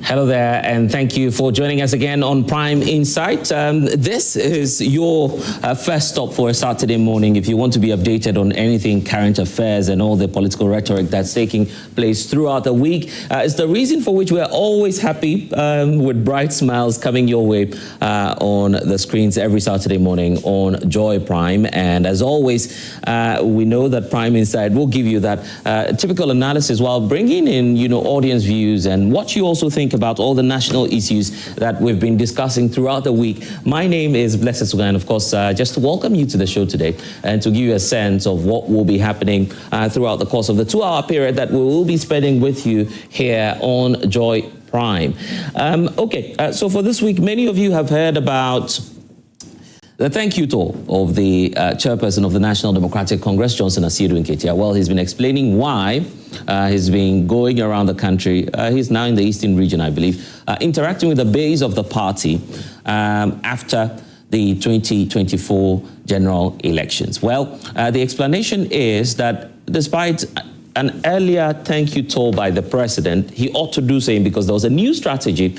Hello there, and thank you for joining us again on Prime Insight. This is your first stop for a Saturday morning. If you want to be updated on anything current affairs and all the political rhetoric that's taking place throughout the week, it's the reason for which we're always happy with bright smiles coming your way on the screens every Saturday morning on Joy Prime. And as always, we know that Prime Insight will give you that typical analysis while bringing in, audience views and what you also think about all the national issues that we've been discussing throughout the week. My name is Blessed Suga, and of course, just to welcome you to the show today and to give you a sense of what will be happening throughout the course of the 2-hour period that we will be spending with you here on Joy Prime. So for this week, many of you have heard about the thank you tour of the chairperson of the National Democratic Congress, Johnson Asiedu Nketia. Well, he's been explaining why he's been going around the country. He's now in the Eastern region, I believe, interacting with the base of the party after the 2024 general elections. Well, the explanation is that despite an earlier thank you tour by the president, he ought to do same because there was a new strategy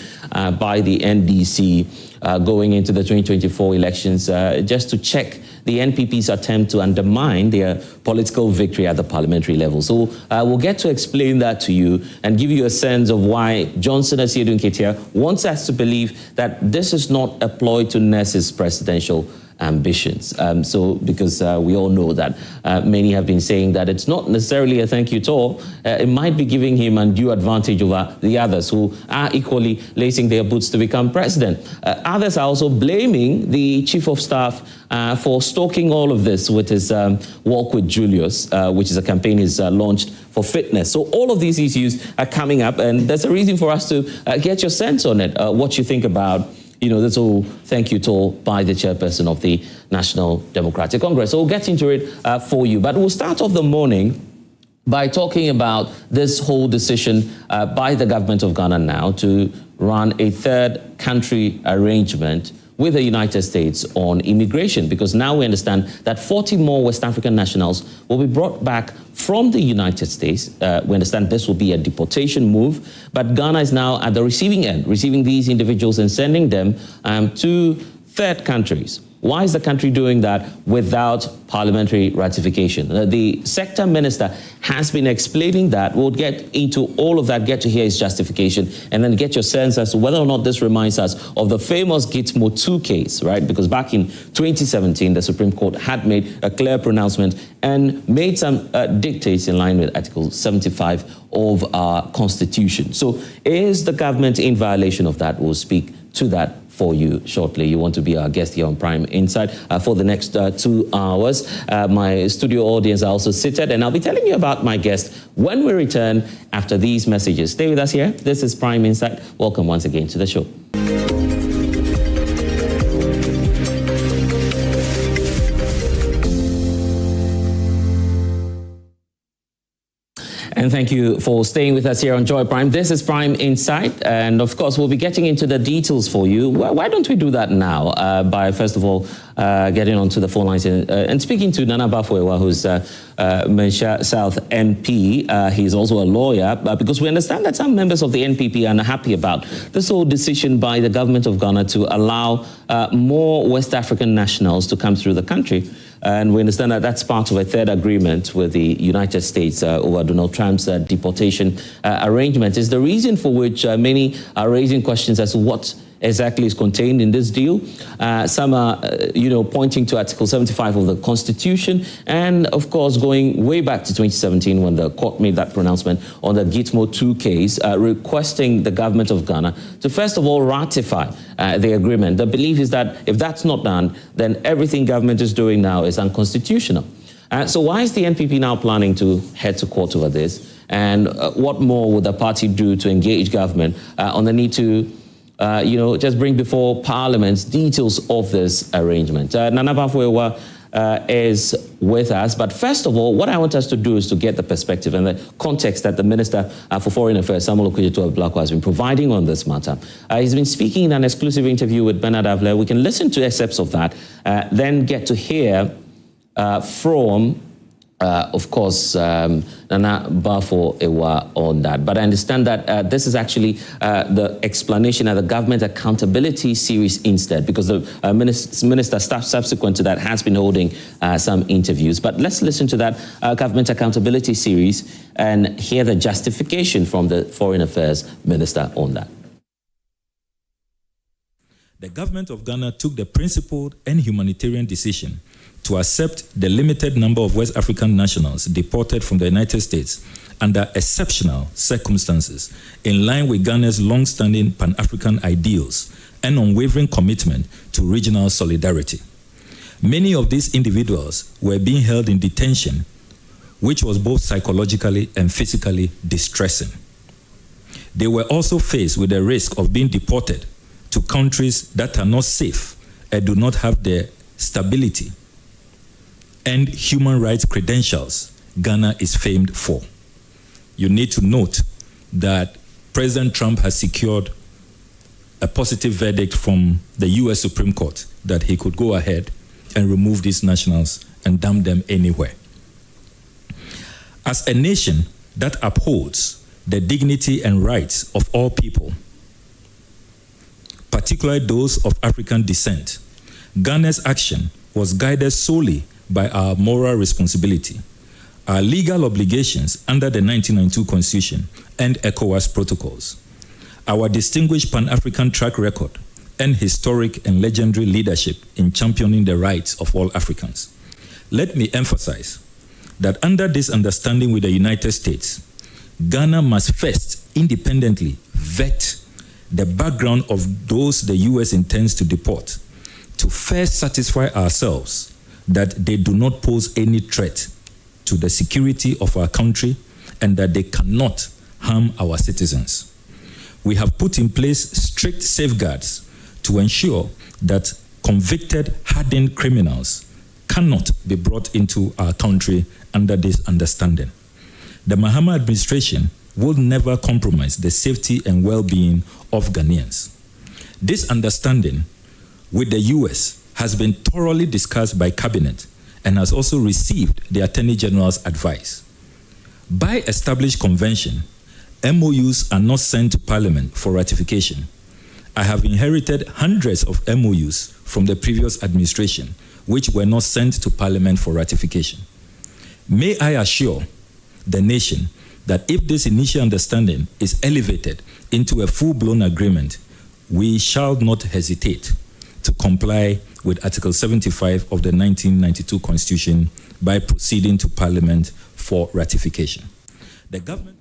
by the NDC going into the 2024 elections just to check the NPP's attempt to undermine their political victory at the parliamentary level. So we'll get to explain that to you and give you a sense of why Johnson Asiedu Nketia wants us to believe that this is not a ploy to nurse his presidential ambitions. Because we all know that many have been saying that it's not necessarily a thank you tour. It might be giving him undue advantage over the others who are equally lacing their boots to become president. Others are also blaming the chief of staff for stoking all of this with his Walk with Julius, which is a campaign he's launched for fitness. So all of these issues are coming up, and there's a reason for us to get your sense on it, what you think about this whole thank you tour by the chairperson of the National Democratic Congress. So we'll get into it for you. But we'll start off the morning by talking about this whole decision by the government of Ghana now to run a third country arrangement with the United States on immigration, because now we understand that 40 more West African nationals will be brought back from the United States. We understand this will be a deportation move, but Ghana is now at the receiving end, receiving these individuals and sending them to third countries. Why is the country doing that without parliamentary ratification? The sector minister has been explaining that. We'll get into all of that, get to hear his justification, and then get your sense as to whether or not this reminds us of the famous Gitmo 2 case, right? Because back in 2017, the Supreme Court had made a clear pronouncement and made some dictates in line with Article 75 of our Constitution. So is the government in violation of that? We'll speak to that for you shortly. You want to be our guest here on Prime Insight for the next 2 hours. My studio audience are also seated, and I'll be telling you about my guest when we return after these messages. Stay with us here. This is Prime Insight. Welcome once again to the show. And thank you for staying with us here on Joy Prime. This is Prime Insight, and of course, we'll be getting into the details for you. Why don't we do that now by, first of all, getting onto the phone lines and speaking to Nana Bafwewa, who's Mensah South MP. He's also a lawyer, because we understand that some members of the NPP are unhappy about this whole decision by the government of Ghana to allow more West African nationals to come through the country. And we understand that that's part of a third agreement with the United States over Donald Trump's deportation arrangement. Is the reason for which many are raising questions as to what exactly is contained in this deal. Some are, pointing to Article 75 of the Constitution, and of course, going way back to 2017 when the court made that pronouncement on the Gitmo 2 case, requesting the government of Ghana to first of all ratify the agreement. The belief is that if that's not done, then everything government is doing now is unconstitutional. So why is the NPP now planning to head to court over this? And what more would the party do to engage government on the need to just bring before Parliament details of this arrangement? Nana Bafwewa is with us. But first of all, what I want us to do is to get the perspective and the context that the Minister for Foreign Affairs, Samuel Okudzeto-Ablakwa, has been providing on this matter. He's been speaking in an exclusive interview with Bernard Avler. We can listen to excerpts of that, then get to hear from of course, Nana Bafo Ewa on that. But I understand that this is actually the explanation of the Government Accountability Series instead, because the minister subsequent to that has been holding some interviews. But let's listen to that Government Accountability Series and hear the justification from the Foreign Affairs Minister on that. The government of Ghana took the principled and humanitarian decision to accept the limited number of West African nationals deported from the United States under exceptional circumstances, in line with Ghana's long-standing Pan-African ideals and unwavering commitment to regional solidarity. Many of these individuals were being held in detention, which was both psychologically and physically distressing. They were also faced with the risk of being deported to countries that are not safe and do not have the stability and human rights credentials Ghana is famed for. You need to note that President Trump has secured a positive verdict from the US Supreme Court that he could go ahead and remove these nationals and dump them anywhere. As a nation that upholds the dignity and rights of all people, particularly those of African descent, Ghana's action was guided solely by our moral responsibility, our legal obligations under the 1992 Constitution and ECOWAS protocols, our distinguished Pan-African track record, and historic and legendary leadership in championing the rights of all Africans. Let me emphasize that under this understanding with the United States, Ghana must first independently vet the background of those the US intends to deport to first satisfy ourselves that they do not pose any threat to the security of our country and that they cannot harm our citizens. We have put in place strict safeguards to ensure that convicted, hardened criminals cannot be brought into our country under this understanding. The Mahama administration will never compromise the safety and well-being of Ghanaians. This understanding with the US has been thoroughly discussed by Cabinet and has also received the Attorney General's advice. By established convention, MOUs are not sent to Parliament for ratification. I have inherited hundreds of MOUs from the previous administration, which were not sent to Parliament for ratification. May I assure the nation that if this initial understanding is elevated into a full-blown agreement, we shall not hesitate to comply with Article 75 of the 1992 Constitution by proceeding to Parliament for ratification. The government...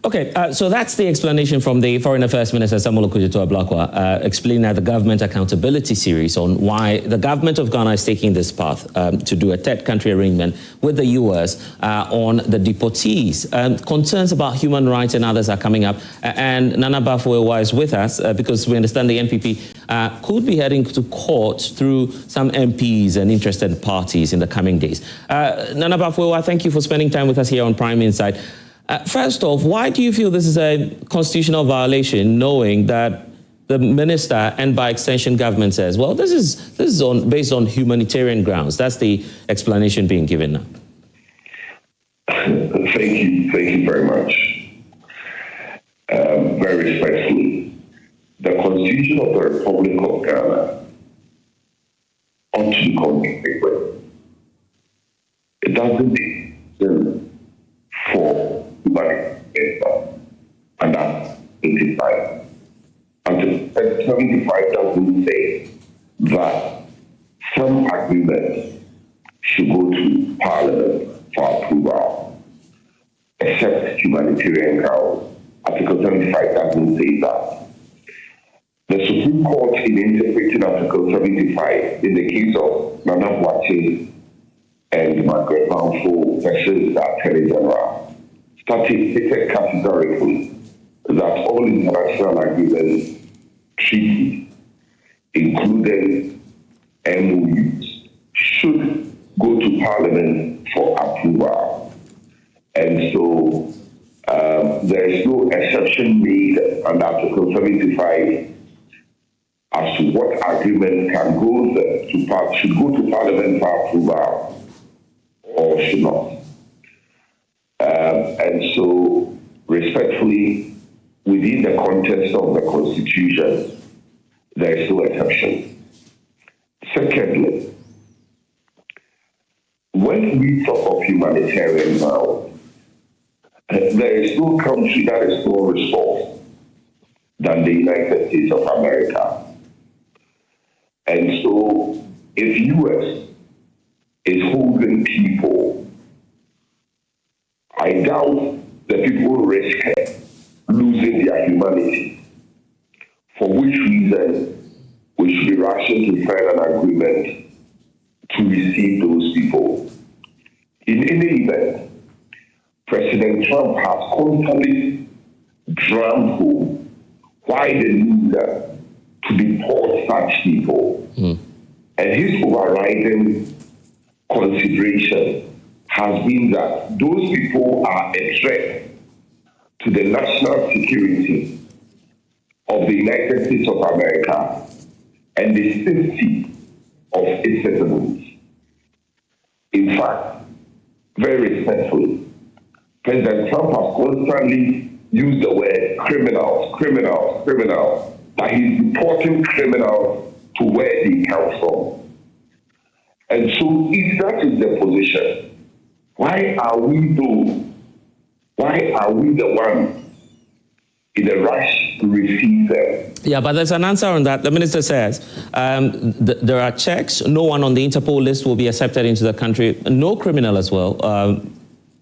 Okay, so that's the explanation from the Foreign Affairs Minister Samuel Okudzeto-Ablakwa, explaining that the Government Accountability Series on why the government of Ghana is taking this path to do a third country arrangement with the US on the deportees. Concerns about human rights and others are coming up, and Nana Bafo Ewa is with us because we understand the NPP could be heading to court through some MPs and interested parties in the coming days. Nana Bafo Ewa, thank you for spending time with us here on Prime Insight. First off, why do you feel this is a constitutional violation, knowing that the minister and by extension government says, well, this is based on humanitarian grounds? That's the explanation being given now. Thank you very much. Very respectfully, the Constitution of the Republic of Ghana ought to be completely. It doesn't make for humanity and that's 85. And 75 doesn't say that some agreements should go to Parliament for approval, except humanitarian grounds. Article 75 doesn't say that. The Supreme Court, in interpreting Article 75, in the case of Nana Boakye and Margaret Bamfo versus the Attorney General, stated categorically that all international agreements, treaties, including MOUs, should go to Parliament for approval. And so there is no exception made under Article 75 as to what agreement can go should go to Parliament for approval or should not. And so, respectfully, within the context of the Constitution, there is no exception. Secondly, when we talk of humanitarian now, there is no country that is more resourceful than the United States of America. And so, if U.S. is holding people, I doubt that people will risk losing their humanity. For which reason, we should be rushing to find an agreement to receive those people. In any event, President Trump has constantly drummed home why the need to deport such people. And his overriding consideration has been that those people are a threat to the national security of the United States of America and the safety of its citizens. In fact, very respectfully, President Trump has constantly used the word criminals, that he's deporting criminals to where they come from. And so if that is the position, why are we the ones in a rush to receive them? Yeah, but there's an answer on that. The minister says there are checks. No one on the Interpol list will be accepted into the country. No criminal as well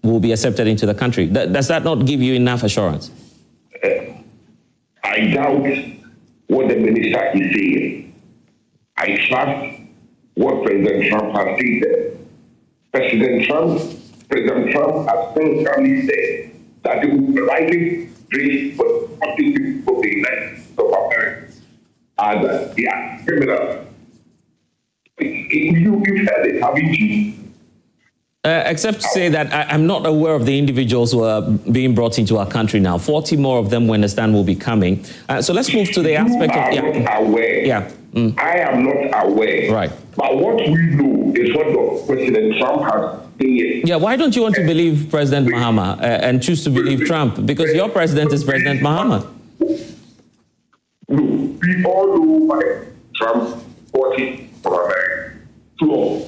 will be accepted into the country. Does that not give you enough assurance? I doubt what the minister is saying. I trust what President Trump has stated. President Trump has constantly said that they will be writing great for the United States of America and that they are criminals. You've heard it, haven't you? Except to say that I'm not aware of the individuals who are being brought into our country now. 40 more of them, we understand, will be coming. So let's move to the aspect of... You are not aware. Yeah. I am not aware. Right. But what we know is what President Trump has said. Yeah, why don't you want to believe President Mahama and choose to believe Trump? Because your president is President Mahama. No, we all know why Trump bought it from America. So,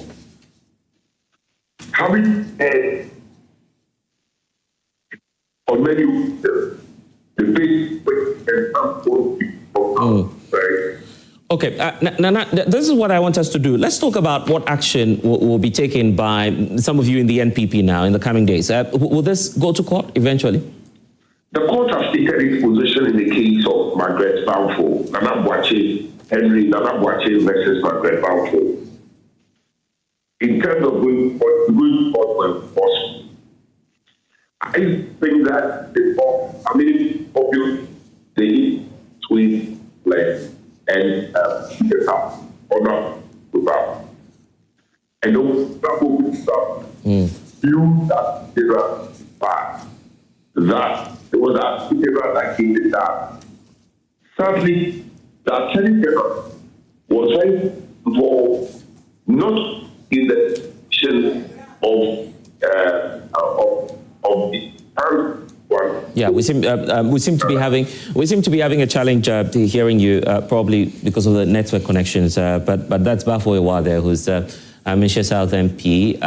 having heard on many the big President Trump bought it from America. Okay, Nana, this is what I want us to do. Let's talk about what action will be taken by some of you in the NPP now in the coming days. Will this go to court eventually? The court has taken its position in the case of Margaret Balfour, Henry Nana Boakye versus Margaret Balfour. In terms of going forward for enforcement, I think that obviously the between and the house or not without. And those people feel that there are bad, that there was a people that came to that. Sadly, the attorney general was very involved not in the decision of the first one. Yeah, we seem to be having a challenge hearing you, probably because of the network connections. But that's Bafo Ewa there, who's Manchester South MP,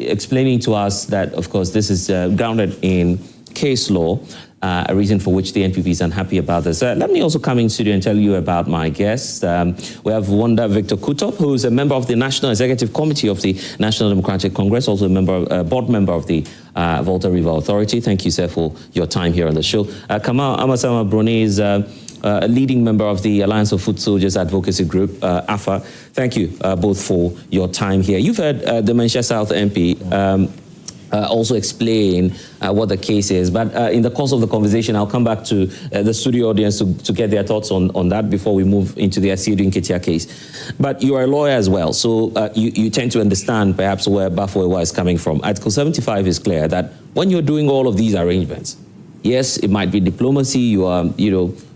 explaining to us that, of course, this is grounded in case law, a reason for which the NPP is unhappy about this. Let me also come in studio and tell you about my guests. We have Wanda Victor Kutop, who is a member of the National Executive Committee of the National Democratic Congress, also a board member of the Volta River Authority. Thank you, sir, for your time here on the show. Kamal Amasama Bruni is a leading member of the Alliance of Foot Soldiers Advocacy Group, AFA. Thank you both for your time here. You've heard the Manchester South MP also explain what the case is. But in the course of the conversation, I'll come back to the studio audience to get their thoughts on that before we move into the Asidu Nketia case. But you are a lawyer as well, so you tend to understand perhaps where Bafo Ewa is coming from. Article 75 is clear that when you're doing all of these arrangements, Yes, it might be diplomacy. You are,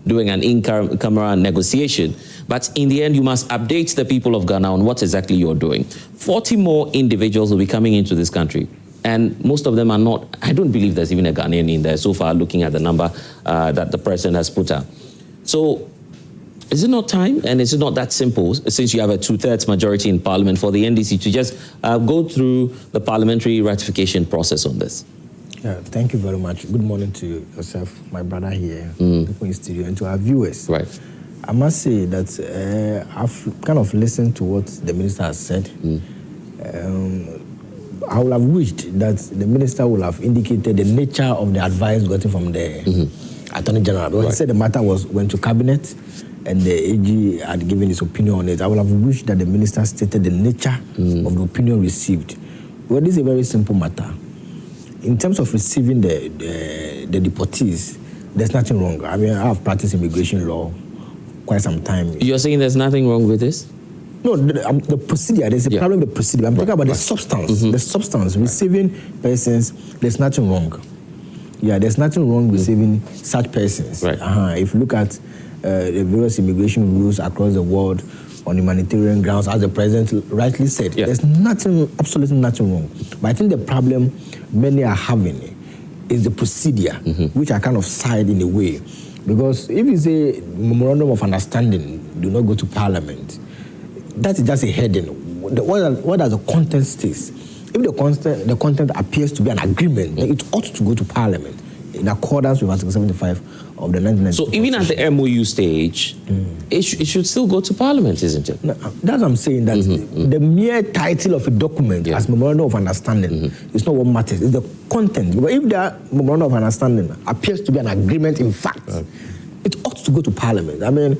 doing an in-camera negotiation. But in the end, you must update the people of Ghana on what exactly you're doing. 40 more individuals will be coming into this country. And most of them are not, I don't believe there's even a Ghanaian in there so far, looking at the number that the president has put out. So is it not time, and is it not that simple, since you have a 2/3 majority in parliament, for the NDC to just go through the parliamentary ratification process on this? Yeah, thank you very much. Good morning to yourself, my brother here, people in studio, and to our viewers. Right. I must say that I've kind of listened to what the minister has said. I would have wished that the minister would have indicated the nature of the advice gotten from the Attorney General. Because he said the matter went to cabinet and the AG had given his opinion on it. I would have wished that the minister stated the nature of the opinion received. Well, this is a very simple matter. In terms of receiving the deportees, there's nothing wrong. I mean, I have practiced immigration law quite some time. You're saying there's nothing wrong with this? No, the procedure, there's a problem with the procedure. I'm talking about the substance. The substance, receiving persons, there's nothing wrong. Yeah, there's nothing wrong receiving such persons. Right. If you look at the various immigration rules across the world on humanitarian grounds, as the president rightly said, there's nothing, absolutely nothing wrong. But I think the problem many are having is the procedure, which I kind of side in a way. Because if you say memorandum of understanding, do not go to parliament, that is just a heading. What does the content state? If the content appears to be an agreement, then it ought to go to parliament in accordance with Article 75 of the 1990. So even at the MOU stage, it should still go to parliament, isn't it? No, that's what I'm saying, that the mere title of a document as memorandum of understanding is not what matters. It's the content. Because if the memorandum of understanding appears to be an agreement in fact, it ought to go to parliament. I mean,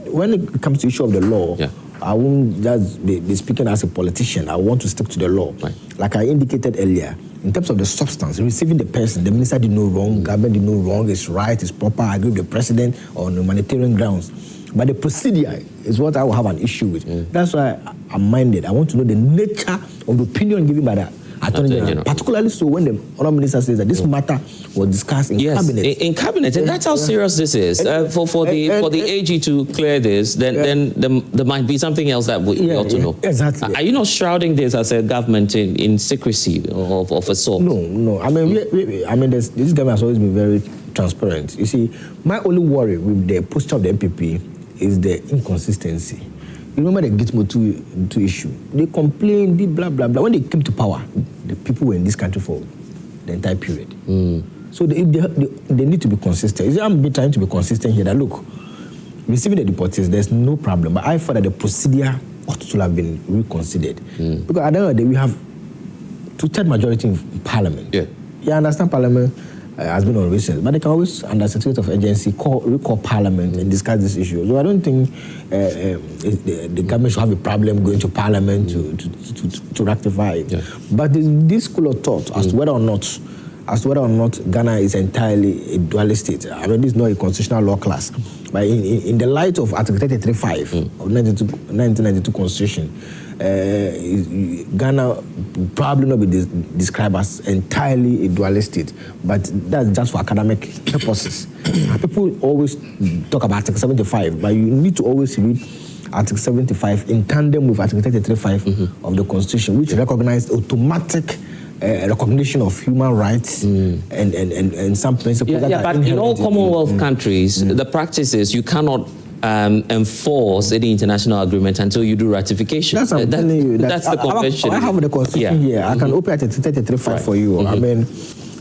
when it comes to the issue of the law, I won't just be speaking as a politician. I want to stick to the law. Right. Like I indicated earlier, in terms of the substance, receiving the person, the minister did no wrong, government did no wrong, it's right, it's proper, I agree with the president on humanitarian grounds. But the procedure is what I will have an issue with. That's why I'm minded. I want to know the nature of the opinion given by the Attorney General. Particularly so when the Honourable Minister says that this matter was discussed in cabinet. In cabinet, and that's how serious this is. For the AG to clear this, then there might be something else that we ought to know. Exactly. Are you not shrouding this as a government in secrecy of a sort? No. I mean, this government has always been very transparent. You see, my only worry with the posture of the MPP is the inconsistency. You remember the Gitmo 2 issue? They complained, did blah, blah, blah. When they came to power, the people were in this country for the entire period. So they need to be consistent. I'm trying to be consistent here that, look, receiving the deportees, there's no problem. But I thought that the procedure ought to have been reconsidered. Because at the end of the day, we have 2/3 majority in parliament. Yeah, I understand parliament has been on recess, but they can always, under certificate of urgency, recall parliament and discuss this issue. So I don't think the government should have a problem going to parliament to rectify it. But this school of thought as to whether or not Ghana is entirely a dualist state. I mean, this is not a constitutional law class. But in the light of Article 33.5 of 1992 Constitution, Ghana probably not be described as entirely a dualist state, but that's just for academic purposes. People always talk about Article 75, but you need to always read Article 75 in tandem with Article 33.5 of the Constitution, which recognizes automatic recognition of human rights and some principles that are but in all Commonwealth countries, the practice is you cannot enforce any international agreement until you do ratification. That's what I'm telling you. That's the convention. I have the Constitution here. I can open Article 33.5 for you. I mean,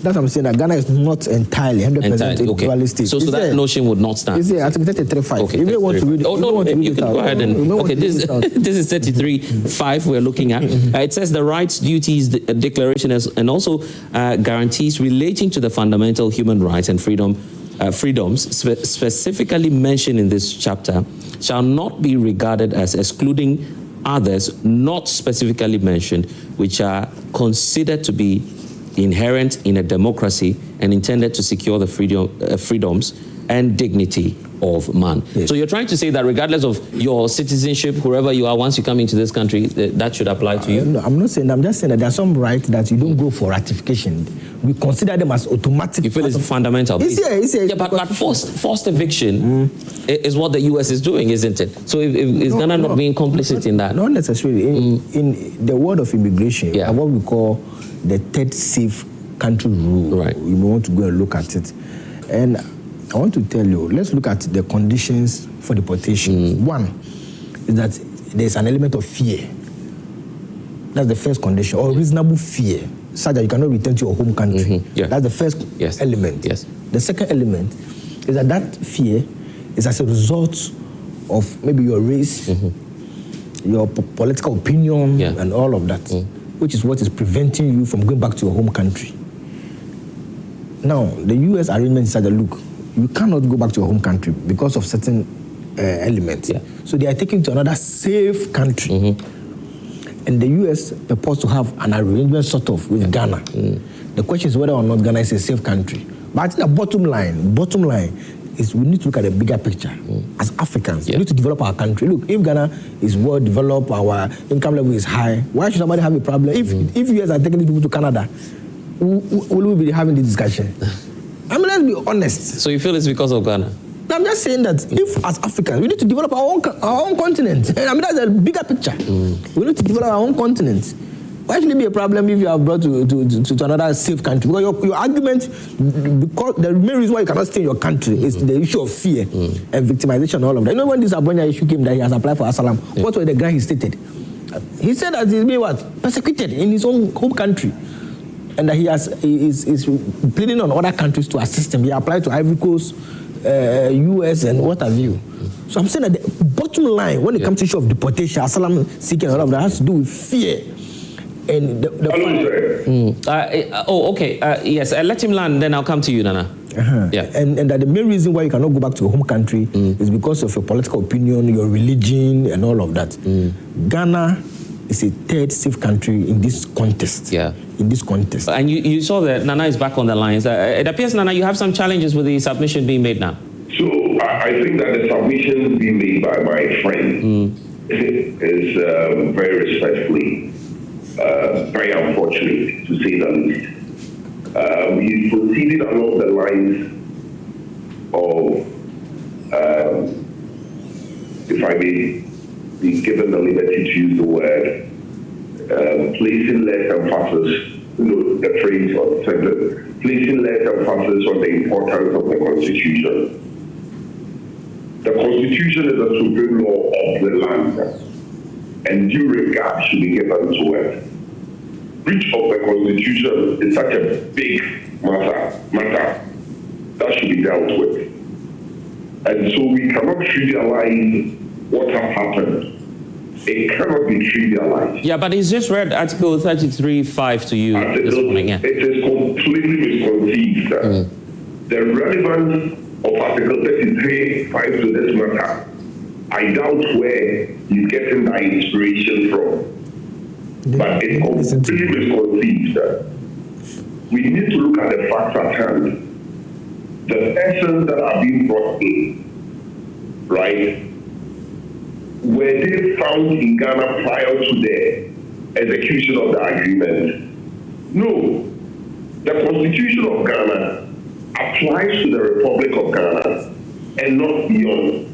that's what I'm saying, that Ghana is not entirely 100% dualist state. So that notion would not stand. Is it Article 33.5? If you want to read it, you can go ahead and... Okay, this is 33.5 we're looking at. It says the rights, duties, declaration, and also guarantees relating to the fundamental human rights and freedoms specifically mentioned in this chapter shall not be regarded as excluding others not specifically mentioned, which are considered to be inherent in a democracy and intended to secure the freedoms and dignity of man. Yes. So you're trying to say that regardless of your citizenship, wherever you are, once you come into this country, that should apply to you? No, I'm not saying that. I'm just saying that there are some rights that you don't go for ratification. We consider them as automatic. You feel it's fundamental? Yeah, but forced eviction is what the US is doing, isn't it? So is Ghana not being complicit in that? Not necessarily. In the world of immigration, what we call the third safe country rule, right. We want to go and look at it. And I want to tell you, let's look at the conditions for deportation. One is that there's an element of fear. That's the first condition, or reasonable fear, such that you cannot return to your home country. That's the first element. Yes. The second element is that fear is as a result of maybe your race, your political opinion, and all of that, which is what is preventing you from going back to your home country. Now, the U.S. arrangement said that, look, you cannot go back to your home country because of certain elements. So they are taking to another safe country. And the U.S. purports to have an arrangement sort of with Ghana. The question is whether or not Ghana is a safe country. But I think the bottom line is we need to look at the bigger picture. As Africans, we need to develop our country. Look, if Ghana is well developed, our income level is high, why should somebody have a problem? If U.S. are taking people to Canada, will we be having this discussion? I mean, let's be honest. So you feel it's because of Ghana? I'm just saying that if, as Africans, we need to develop our own continent. I mean, that's a bigger picture. We need to develop our own continent. Why should it be a problem if you are brought to another safe country? Because your argument, because the main reason why you cannot stay in your country is the issue of fear and victimization and all of that. You know, when this Abonya issue came that he has applied for asylum, what was the ground he stated? He said that he's being persecuted in his own home country. And that he is pleading on other countries to assist him. He applied to Ivory Coast, US, and what have you. So I'm saying that the bottom line, when it comes to issue of deportation, asylum seeking, all of that has to do with fear. And yes, let him land, then I'll come to you, Nana. And that the main reason why you cannot go back to your home country is because of your political opinion, your religion, and all of that. Ghana is a third safe country in this contest. In this contest. And you saw that Nana is back on the lines. It appears, Nana, you have some challenges with the submission being made now. So I think that the submission being made by my friend is very respectfully, very unfortunate, to say the least. He proceeded along the lines of, if I may be given the liberty to use the word, placing less emphasis, the phrase or the sentence, placing less emphasis on the importance of the Constitution. The Constitution is the supreme law of the land, and due regard should be given to it. Breach of the Constitution is such a big matter that should be dealt with. And so we cannot trivialize what has happened. It cannot be trivialized. Yeah, but he's just read Article 33(5) to you this morning. It is completely misconceived. The relevance of Article 33(5) to this matter, I doubt where he's getting that inspiration from. But it's completely misconceived. We need to look at the facts at hand. The persons that are being brought in, right? Were they found in Ghana prior to the execution of the agreement? No. The Constitution of Ghana applies to the Republic of Ghana and not beyond.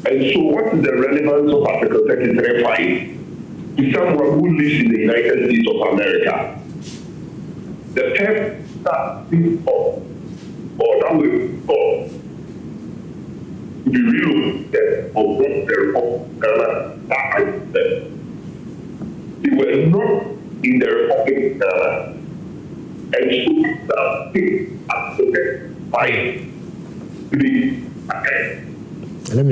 And so what is the relevance of Article 33(5) to someone who lives in the United States of America? The person that thinks of, or that will to be relocated of what the Republic of Ghana that I said. They were not in the Republic of Ghana, and so that thing as by we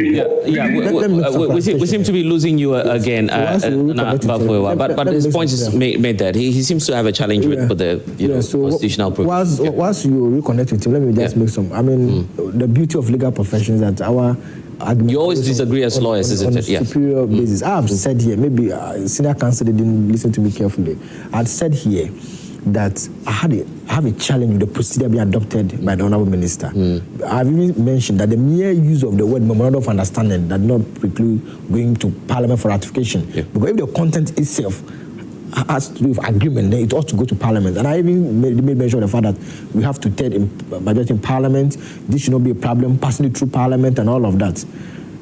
seem to be losing you again, but his point is made that he seems to have a challenge with the constitutional provisions. Whilst you reconnect with him, let me just make some. I mean, the beauty of legal professions that our argument. You always disagree as lawyers, isn't it? On a superior basis. I have said here, maybe senior counsel didn't listen to me carefully. I've said here that I have a challenge with the procedure being adopted by the Honourable Minister. I've even mentioned that the mere use of the word memorandum of understanding does not preclude going to Parliament for ratification. Because if the content itself has to do with agreement, then it ought to go to Parliament. And I even made mention of the fact that we have to third majority in Parliament. This should not be a problem, passing it through Parliament and all of that.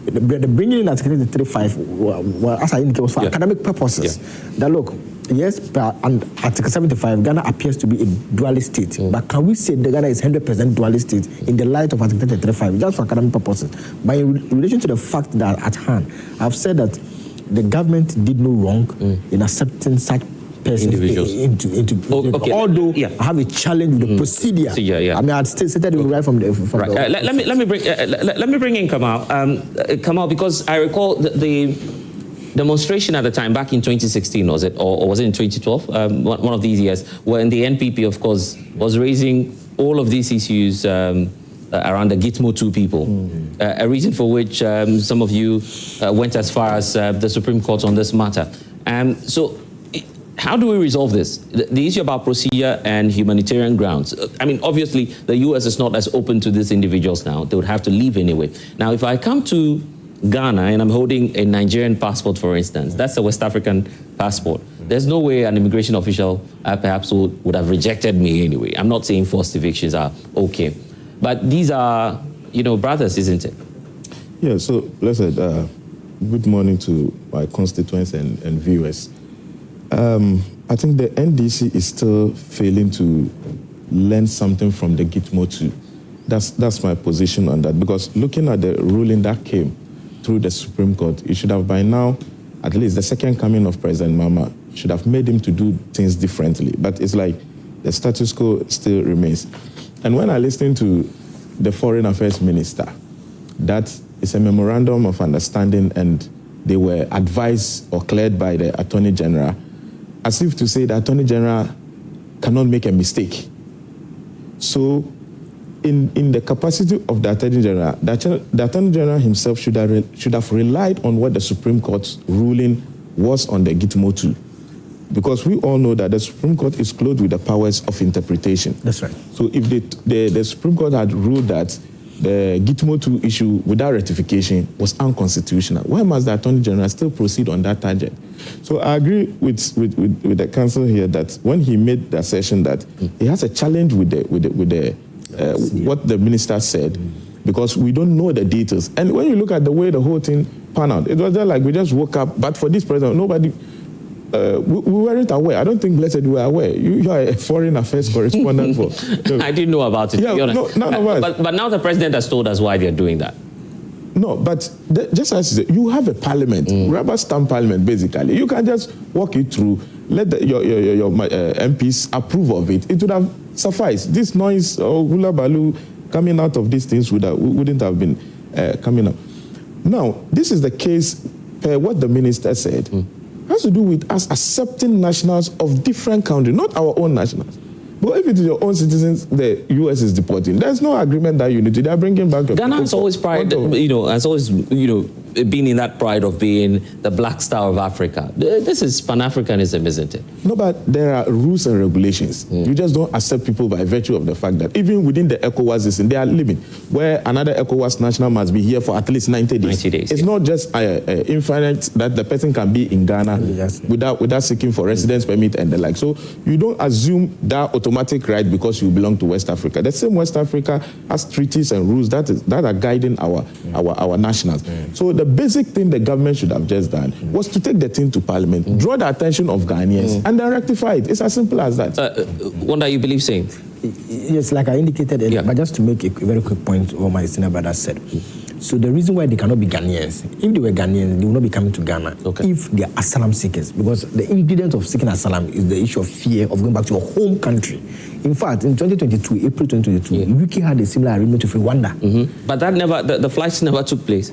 The bringing in Article 35, well, as I indicated, was for academic purposes. That look, yes, and Article 75, Ghana appears to be a dualist state. But can we say that Ghana is 100% dualist state in the light of Article 35, just for academic purposes? But in relation to the fact that at hand, I've said that the government did no wrong in accepting such persons into although I have a challenge with the procedure. I mean, I'd stated it right from the let me bring in Kamal. Kamal, because I recall the demonstration at the time back in 2016, was it, or was it in 2012? One of these years, when the NPP, of course, was raising all of these issues around the Gitmo 2 people, a reason for which some of you went as far as the Supreme Court on this matter. So how do we resolve this? The issue about procedure and humanitarian grounds. I mean, obviously, the U.S. is not as open to these individuals now. They would have to leave anyway. Now, if I come to Ghana and I'm holding a Nigerian passport, for instance, that's a West African passport. There's no way an immigration official perhaps would have rejected me anyway. I'm not saying forced evictions are okay. But these are, brothers, isn't it? Yeah, so let's say good morning to my constituents and viewers. I think the NDC is still failing to learn something from the Gitmo 2. That's my position on that, because looking at the ruling that came through the Supreme Court, it should have by now, at least the second coming of President Mahama, should have made him to do things differently. But it's like the status quo still remains. And when I listen to the Foreign Affairs Minister, that is a memorandum of understanding and they were advised or cleared by the Attorney General, as if to say the Attorney General cannot make a mistake. So in the capacity of the Attorney General, the Attorney General himself should have relied on what the Supreme Court's ruling was on the Gitmo 2. Because we all know that the Supreme Court is clothed with the powers of interpretation. That's right. So if the Supreme Court had ruled that the Gitmo 2 issue without ratification was unconstitutional, why must the Attorney General still proceed on that tangent? So I agree with the counsel here that when he made the assertion that he has a challenge with what the minister said, because we don't know the details. And when you look at the way the whole thing panned out, it was just like we just woke up, but for this president, nobody... we weren't aware. I don't think Blessed were aware. You are a foreign affairs correspondent for... I didn't know about it, to be honest. But now the president has told us why they're doing that. No, but just as you have a parliament, rubber stamp parliament, basically. You can just walk it through, let your MPs approve of it. It would have sufficed. This noise or hula baloo coming out of these things wouldn't have been coming up. Now, this is the case what the minister said. Has to do with us accepting nationals of different countries, not our own nationals. But if it is your own citizens, the U.S. is deporting. There's no agreement that you need to. They're bringing back your Ghana has always been in that pride of being the black star of Africa. This is Pan-Africanism, isn't it? No, but there are rules and regulations. You just don't accept people by virtue of the fact that even within the ECOWAS system, they are living where another ECOWAS national must be here for at least 90 days. It's not just infinite that the person can be in Ghana without seeking for residence permit and the like. So you don't assume that automatic right because you belong to West Africa. The same West Africa has treaties and rules that are guiding our nationals. So the basic thing the government should have just done was to take the thing to Parliament, draw the attention of Ghanaians, and then rectify it. It's as simple as that. Wanda, you believe same? Yes, like I indicated earlier, but just to make a very quick point what my senior brother said. So the reason why they cannot be Ghanaians, if they were Ghanaians, they will not be coming to Ghana if they are asylum seekers, because the ingredient of seeking asylum is the issue of fear of going back to your home country. In fact, in 2022, April 2022, UK had a similar agreement with Rwanda. But that the flights never took place.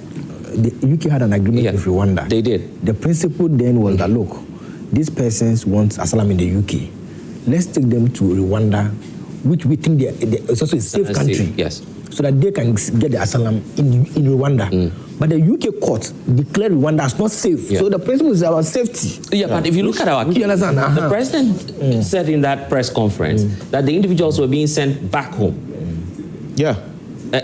The UK had an agreement with Rwanda. They did. The principle then was that, look, these persons want asylum in the UK. Let's take them to Rwanda, which we think it's also a safe country. Yes. so that they can get the asylum in Rwanda. But the UK court declared Rwanda as not safe. So the principle is about safety. Yeah, but if you look at our case, the president said in that press conference that the individuals were being sent back home. Yeah.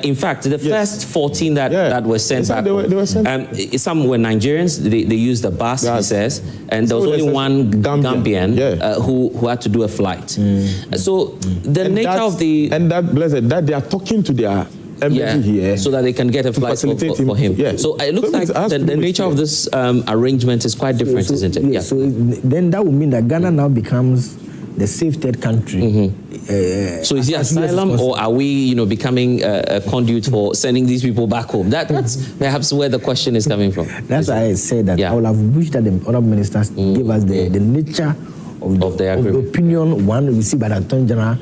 In fact, the first 14 that were sent back, they were sent. some were Nigerians. They used the bus, he says, and there was only one Gambian who had to do a flight. So the nature of the that they are talking to their embassy here, so that they can get a flight for him. Yeah. So it looks like the nature of this arrangement is quite different, isn't it? Yeah. So then that would mean that Ghana now becomes the safe third country. So is it asylum, or are we, becoming a conduit for sending these people back home? That's perhaps where the question is coming from. That's why I said that I would have wished that the honourable ministers give us the nature of the opinion one received by the Attorney General.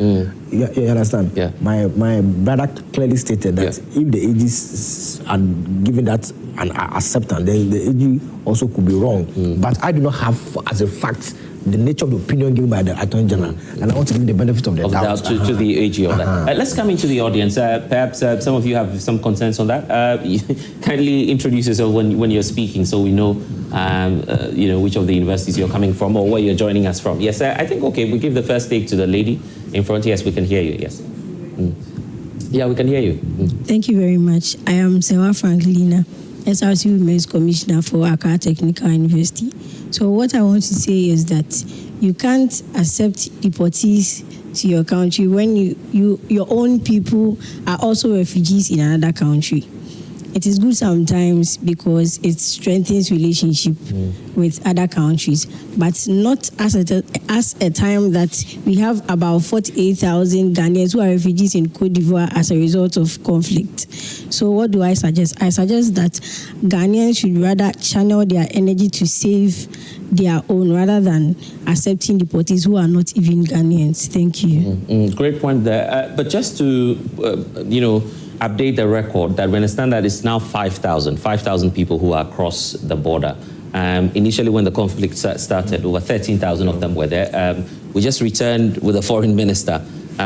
You understand? Yeah. My brother clearly stated that if the AGs are given that an acceptance, then the AG also could be wrong. But I do not have as a fact the nature of the opinion given by the Attorney General, and I want to give the benefit of the doubt to the AG on that. Let's come into the audience. Perhaps some of you have some concerns on that. Kindly introduce yourself when you're speaking, so we know, which of the universities you're coming from or where you're joining us from. Yes, I think we give the first take to the lady in front. Yes, we can hear you. Yes. Yeah, we can hear you. Thank you very much. I am Sewa Franklina, SRC Women's Commissioner for Accra Technical University. So what I want to say is that you can't accept deportees to your country when your own people are also refugees in another country. It is good sometimes because it strengthens relationship with other countries, but not as a time that we have about 48,000 Ghanaians who are refugees in Cote d'Ivoire as a result of conflict. So what do I suggest? I suggest that Ghanaians should rather channel their energy to save their own rather than accepting deportees who are not even Ghanaians. Thank you. Great point there. But just to, update the record, that we understand that it's now 5,000 people who are across the border. Initially, when the conflict started, over 13,000 of them were there. We just returned with a foreign minister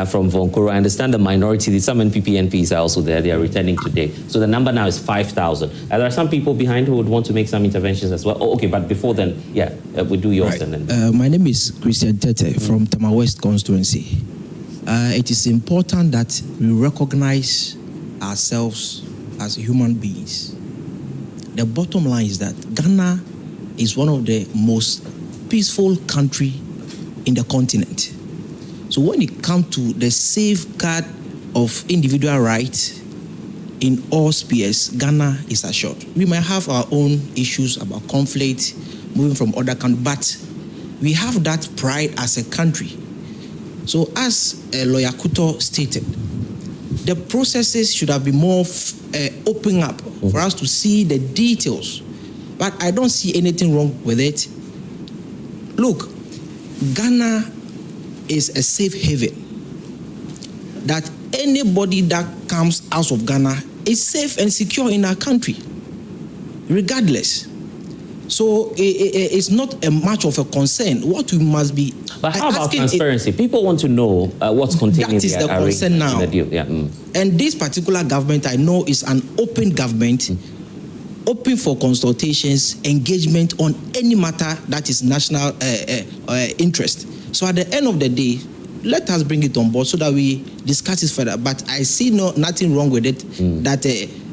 from Vonkoro. I understand the minority, some NPP MPs are also there. They are returning today. So the number now is 5,000. There are some people behind who would want to make some interventions as well. Oh, okay, but before then, we do yours. Right. And then. My name is Christian Tete from Tama West constituency. It is important that we recognize ourselves as human beings. The bottom line is that Ghana is one of the most peaceful country in the continent. So when it comes to the safeguard of individual rights in all spheres, Ghana is assured. We might have our own issues about conflict, moving from other countries, but we have that pride as a country. So as Lawyer Kuto stated, the processes should have been more open up for us to see the details. But I don't see anything wrong with it. Look, Ghana is a safe haven. That anybody that comes out of Ghana is safe and secure in our country, regardless. So it's not a much of a concern. What we must be... But how about transparency? People want to know what's contained in the That is the concern now. the deal. Yeah. And this particular government, I know, is an open government, open for consultations, engagement on any matter that is national interest. So at the end of the day, let us bring it on board so that we discuss it further. But I see nothing wrong with it, that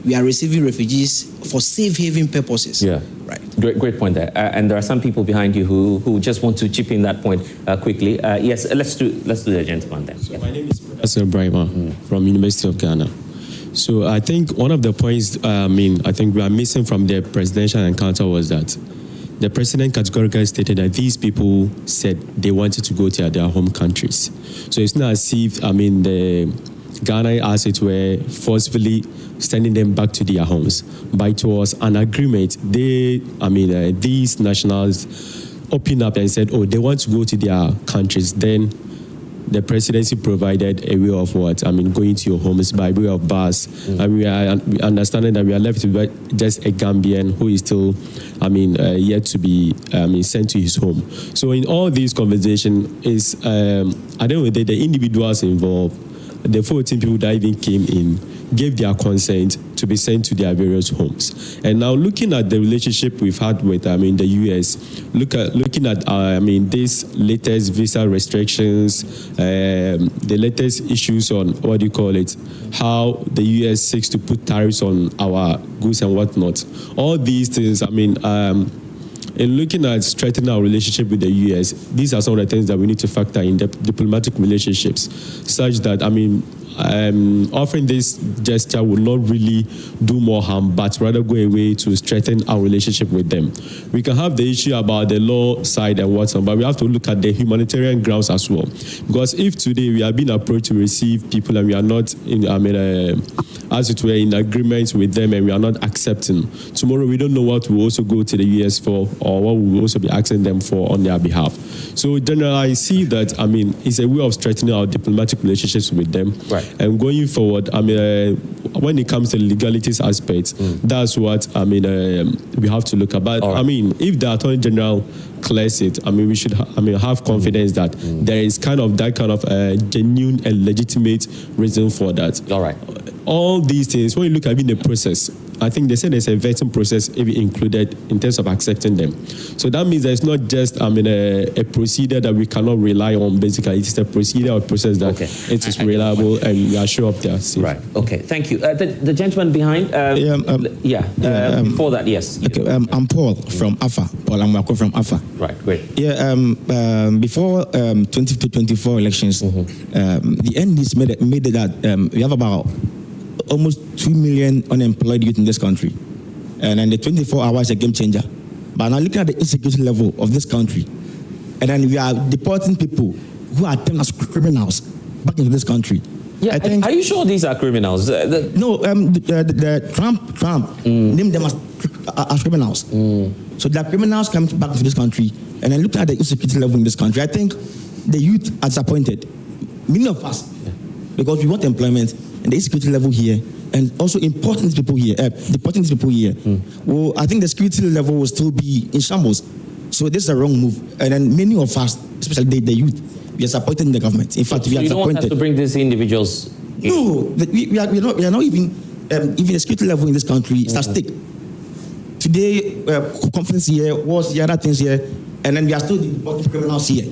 we are receiving refugees for safe haven purposes. Yeah. Right. Great point there. And there are some people behind you who just want to chip in that point quickly. Yes, let's do the gentleman then. So my name is Professor Brahima from University of Ghana. So I think one of the points, I think we are missing from the presidential encounter was that the president categorically stated that these people said they wanted to go to their home countries. So it's not as if, the Ghana, as it were, forcefully sending them back to their homes. But it was an agreement. These nationals opened up and said, they want to go to their countries. Then the presidency provided a way of going to your homes by way of bus. And we are understanding that we are left with just a Gambian who is still, yet to be, sent to his home. So in all these conversations, is, I don't know, the individuals involved, the 14 people that even came in gave their consent to be sent to their various homes. And now looking at the relationship we've had with, the US, looking at, these latest visa restrictions, the latest issues on, how the US seeks to put tariffs on our goods and whatnot. All these things, in looking at strengthening our relationship with the US, these are some of the things that we need to factor in the diplomatic relationships, such that, offering this gesture will not really do more harm, but rather go away to strengthen our relationship with them. We can have the issue about the law side and whatnot, but we have to look at the humanitarian grounds as well. Because if today we are being approached to receive people and we are not as it were, in agreement with them and we are not accepting, tomorrow we don't know what we'll also go to the US for or what we will also be asking them for on their behalf. So generally, I see that, it's a way of strengthening our diplomatic relationships with them. Right. And going forward, when it comes to legalities aspects, that's what, we have to look at. But, if the Attorney General clears it, we should have confidence that there is that kind of genuine and legitimate reason for that. All right. All these things, when you look at the process, I think they said there's a vetting process included in terms of accepting them. So that means there's not just a procedure that we cannot rely on. Basically, it's a procedure or process that it is reliable and we are sure of their safety. Right. Okay. Thank you. The gentleman behind. Before that, yes. Okay. I'm Paul from AFA. Paul Amwako from AFA. Right. Great. Yeah. Before 2024 elections, the NDC made it that we have about almost 2 million unemployed youth in this country. And then the 24 hours is a game changer. But now looking at the insecurity level of this country, and then we are deporting people who are termed as criminals back into this country. Yeah, I think, are you sure these are criminals? No, the Trump named them as criminals. So they are criminals coming back into this country. And then looking at the insecurity level in this country, I think the youth are disappointed. Many of us, because we want employment, and the insecurity level here, and also deporting these people here. Well, I think the security level will still be in shambles. So this is a wrong move. And then many of us, especially the youth, we are supporting the government. In fact, we are disappointed. You don't want us to bring these individuals in? No, we are not even the security level in this country is at stake. Today, conference here, wars here, other things here, and then we are still deporting criminals here.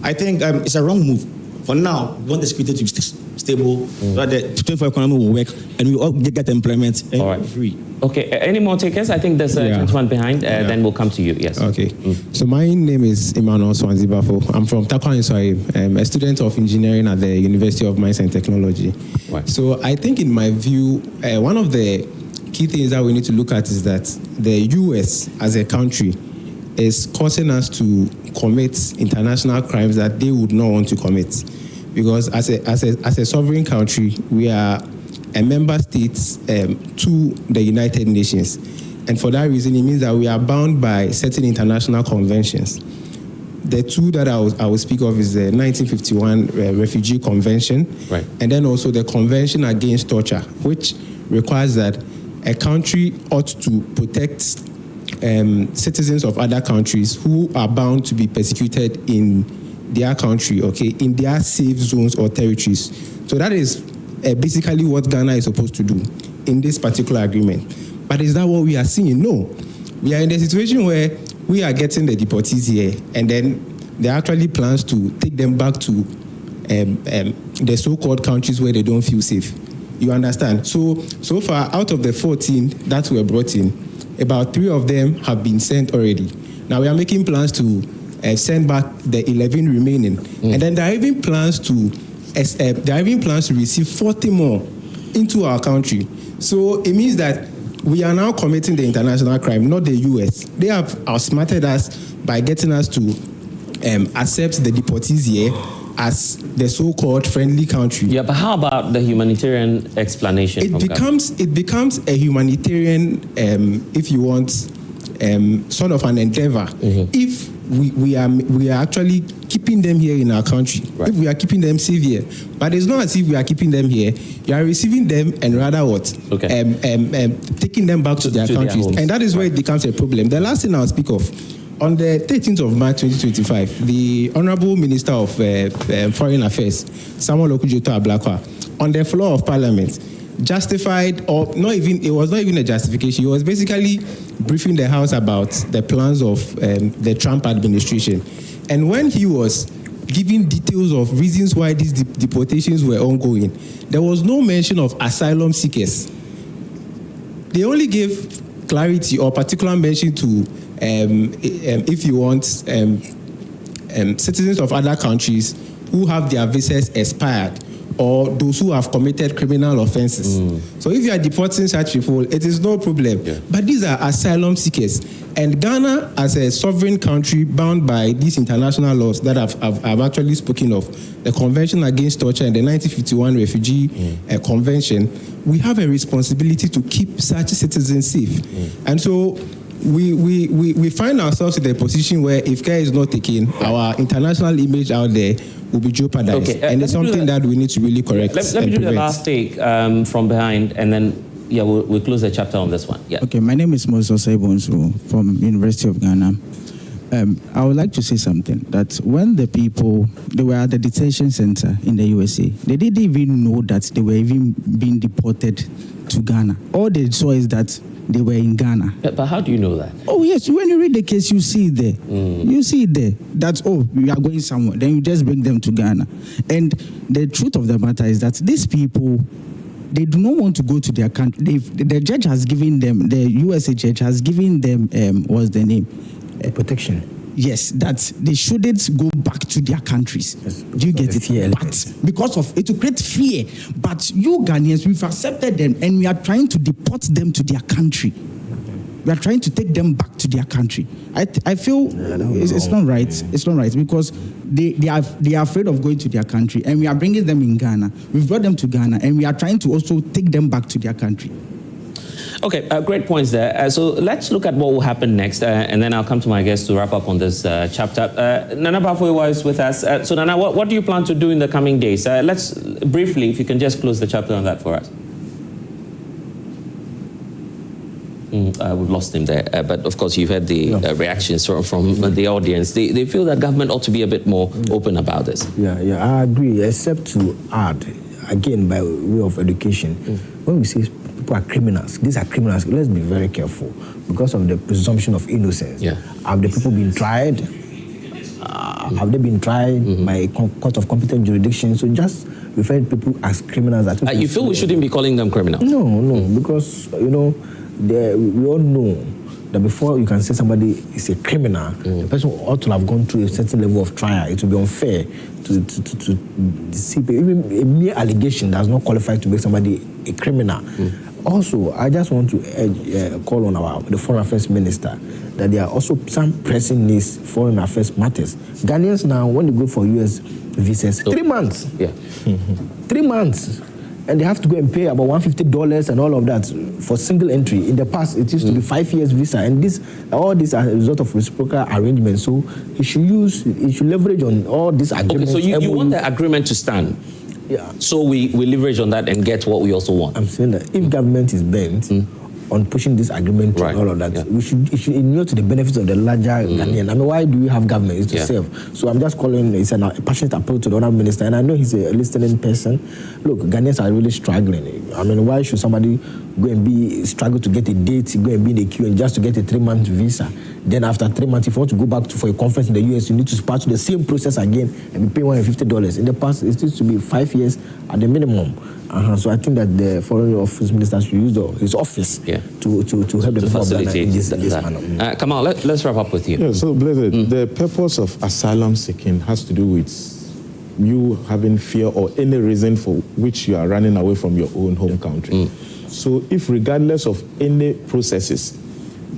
I think it's a wrong move. For now, we want the security to be stable, so that the 24 economy will work, and we all get employment and free. Okay, any more takers? I think there's a gentleman behind, then we'll come to you. Yes. Okay. So my name is Emmanuel Swanzibafo. I'm from Takwa Insoi. I'm a student of engineering at the University of Mines and Technology. Right. So I think in my view, one of the key things that we need to look at is that the US as a country is causing us to commit international crimes that they would not want to commit. Because as a sovereign country, we are a member state to the United Nations. And for that reason, it means that we are bound by certain international conventions. The two that I will speak of is the 1951 Refugee Convention, right, and then also the Convention Against Torture, which requires that a country ought to protect citizens of other countries who are bound to be persecuted in their country, in their safe zones or territories. So that is basically what Ghana is supposed to do in this particular agreement. But is that what we are seeing? No. We are in a situation where we are getting the deportees here, and then there are actually plans to take them back to the so-called countries where they don't feel safe. You understand? So far, out of the 14 that were brought in, about 3 of them have been sent already. Now we are making plans to send back the 11 remaining, and then there are even plans to receive 40 more into our country. So it means that we are now committing the international crime, not the US. They have outsmarted us by getting us to accept the deportees here as the so-called friendly country. Yeah, but how about the humanitarian explanation? It becomes a humanitarian, if you want, sort of an endeavor. If we are actually keeping them here in our country, if we are keeping them safe here. But it's not as if we are keeping them here. You are receiving them and rather what? Taking them back to their countries. And that is where it becomes a problem. The last thing I'll speak of, on the 13th of March 2025, the Honorable Minister of Foreign Affairs, Samuel Okudzeto Ablakwa, on the floor of Parliament, justified, or not even, it was not even a justification. He was basically briefing the House about the plans of the Trump administration. And when he was giving details of reasons why these deportations were ongoing, there was no mention of asylum seekers. They only gave clarity or particular mention to, if you want, citizens of other countries who have their visas expired, or those who have committed criminal offenses. So if you are deporting such people, it is no problem. Yeah. But these are asylum seekers. And Ghana, as a sovereign country bound by these international laws that I've actually spoken of, the Convention Against Torture and the 1951 Refugee Convention, we have a responsibility to keep such citizens safe. And so we find ourselves in a position where if care is not taken, our international image out there will be jeopardized. Okay, and it's something that we need to really correct. Let me do the last take from behind, and then we'll close the chapter on this one. Yeah. Okay, my name is Moses Osei-Bonsu from University of Ghana. I would like to say something, that when the people, they were at the detention center in the USA, they didn't even know that they were even being deported to Ghana. All they saw is that they were in Ghana. But how do you know that? Oh, yes. When you read the case, you see it there. You see it there. That's, we are going somewhere. Then you just bring them to Ghana. And the truth of the matter is that these people, they do not want to go to their country. The judge has given them, the USA judge has given them, what's the name? Protection. Yes, that they shouldn't go back to their countries. Yes, do you get it? Fear. But because of it, to create fear. But you Ghanaians, we've accepted them, and we are trying to deport them to their country. We are trying to take them back to their country. I feel it's not right. It's not right because they are afraid of going to their country, and we are bringing them in Ghana. We've brought them to Ghana, and we are trying to also take them back to their country. Okay, great points there. So let's look at what will happen next, and then I'll come to my guests to wrap up on this chapter. Nana Bafo is with us. So Nana, what do you plan to do in the coming days? Let's briefly, if you can just close the chapter on that for us. We've lost him there, but of course you've heard the reactions from the audience. They feel that government ought to be a bit more open about this. Yeah, I agree, except to add, again, by way of education, when we say people are criminals, these are criminals, let's be very careful because of the presumption of innocence. Yeah. Have the people been tried? Have they been tried by a court of competent jurisdiction? So just refer people as criminals. You feel we shouldn't be calling them criminals? No, because, we all know that before you can say somebody is a criminal, the person ought to have gone through a certain level of trial. It would be unfair to see. Even a mere allegation does not qualify to make somebody a criminal. Also, I just want to call on the Foreign Affairs Minister that there are also some pressing needs foreign affairs matters. Ghanaians now, when they go for US visas, 3 months. Yeah. 3 months. And they have to go and pay about $150 and all of that for single entry. In the past, it used to be 5 years visa, and all these are a result of reciprocal arrangements. So he should leverage on all these agreements. Okay, so you want the agreement to stand? Yeah. So we leverage on that and get what we also want. I'm saying that if government is bent on pushing this agreement and all of that, it should inure to the benefits of the larger Ghanaian. I mean, why do we have government? It's to serve. So I'm just calling, it's a passionate appeal to the Honourable Minister, and I know he's a listening person. Look, Ghanaians are really struggling. I mean, why should somebody go and struggle to get a date, go and be in the queue and just to get a 3-month visa? Then after 3 months, if you want to go back for a conference in the US, you need to pass through the same process again and be paying $150. In the past, it used to be 5 years at the minimum. So I think that the Foreign Office Minister should use his office to help the people of Ghana in this manner. Kamal, let's wrap up with you. Yeah, so Blessed, the purpose of asylum seeking has to do with you having fear or any reason for which you are running away from your own home country. So if regardless of any processes,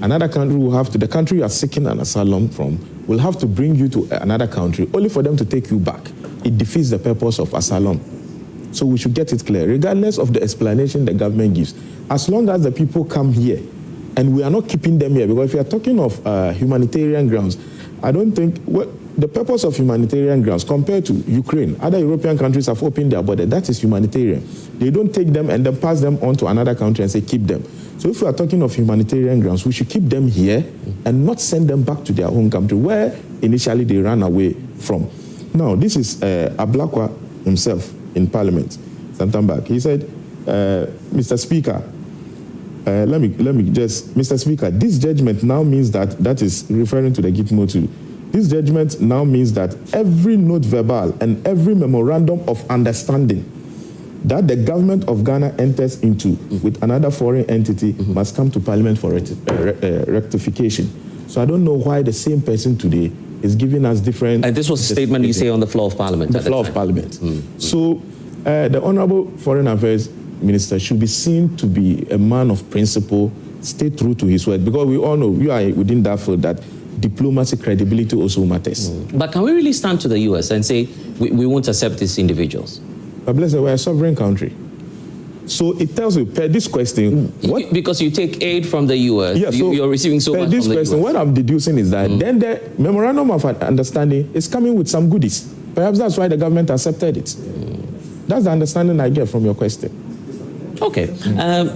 another country will have to, the country you are seeking an asylum from, will have to bring you to another country only for them to take you back. It defeats the purpose of asylum. So we should get it clear, regardless of the explanation the government gives. As long as the people come here, and we are not keeping them here, because if you are talking of humanitarian grounds, I don't think, the purpose of humanitarian grounds compared to Ukraine, other European countries have opened their border. That is humanitarian. They don't take them and then pass them on to another country and say, keep them. So if we are talking of humanitarian grounds, we should keep them here and not send them back to their home country, where initially they ran away from. Now, this is Ablakwa himself in Parliament, sometime back. He said, Mr. Speaker, let me just, Mr. Speaker, this judgment now means that is referring to the Gitmo 2. This judgment now means that every note verbal and every memorandum of understanding that the government of Ghana enters into with another foreign entity must come to Parliament for rectification. So I don't know why the same person today is giving us different... And this was a statement you say on the floor of Parliament. The floor of Parliament. So the Honorable Foreign Affairs Minister should be seen to be a man of principle, stay true to his word, because we all know, you are within that field, that diplomacy credibility also matters. But can we really stand to the US and say we won't accept these individuals? But bless you, we're a sovereign country. So it tells you, per this question... what? Because you take aid from the US, yeah, so you're receiving so much this from the question, US. What I'm deducing is that then the memorandum of understanding is coming with some goodies. Perhaps that's why the government accepted it. That's the understanding I get from your question. Okay.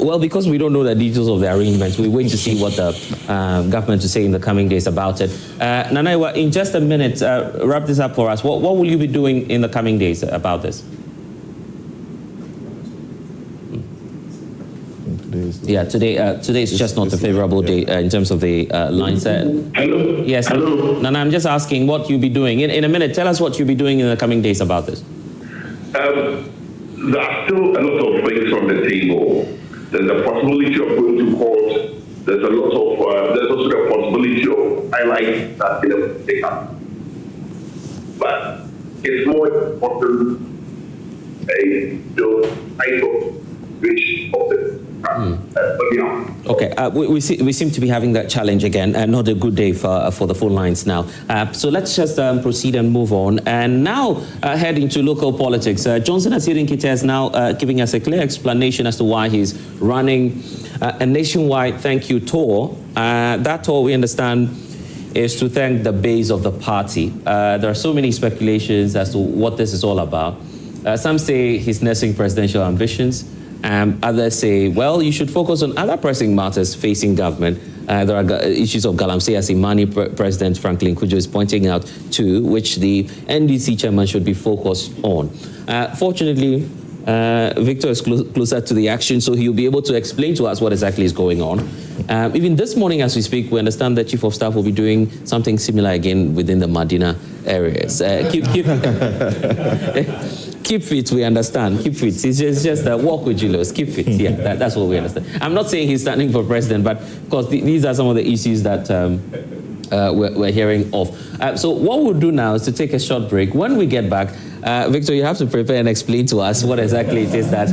Well, because we don't know the details of the arrangements, we wait to see what the government will say in the coming days about it. Nanaiwa, in just a minute, wrap this up for us. What will you be doing in the coming days about this? Yeah, today is just not a favorable day in terms of the lines. Hello? Yes. Hello? Nana, I'm just asking what you'll be doing. In a minute, tell us what you'll be doing in the coming days about this. There are still a lot of things on the table. There's a possibility of going to court. There's a lot of, there's also the possibility of highlighting that they don't take up. But it's more important the type of wish of the Okay, we seem to be having that challenge again, and not a good day for the phone lines now. So let's just proceed and move on. And now head into local politics. Johnson Asirin Kite is now giving us a clear explanation as to why he's running a nationwide thank you tour. That tour, we understand, is to thank the base of the party. There are so many speculations as to what this is all about. Some say he's nursing presidential ambitions. Others say, well, you should focus on other pressing matters facing government. There are issues of Galamsey, as Imani President Franklin Kujo is pointing out too, which the NDC chairman should be focused on. Fortunately, Victor is closer to the action, so he'll be able to explain to us what exactly is going on. Even this morning, as we speak, we understand that Chief of Staff will be doing something similar again within the Madina areas. Keep fit, we understand. Keep fit. It's just walk with Julius. Keep fit. Yeah, that's what we understand. I'm not saying he's standing for president, but of course, these are some of the issues that we're hearing of. So what we'll do now is to take a short break. When we get back, Victor, you have to prepare and explain to us what exactly it is that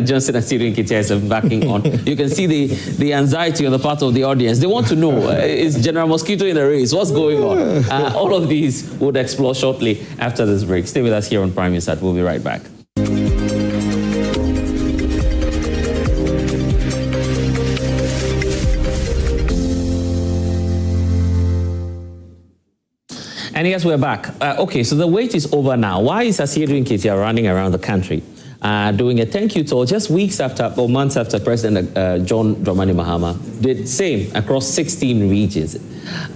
Johnson Asirin Kite is backing on. You can see the anxiety on the part of the audience. They want to know, is General Mosquito in the race? What's going on? All of these we'll explore shortly after this break. Stay with us here on Prime Insight. We'll be right back. And yes, we're back. Okay, so the wait is over now. Why is Asirin Kite running around the country doing a thank you tour just weeks after or months after President John Dramani Mahama did same across 16 regions?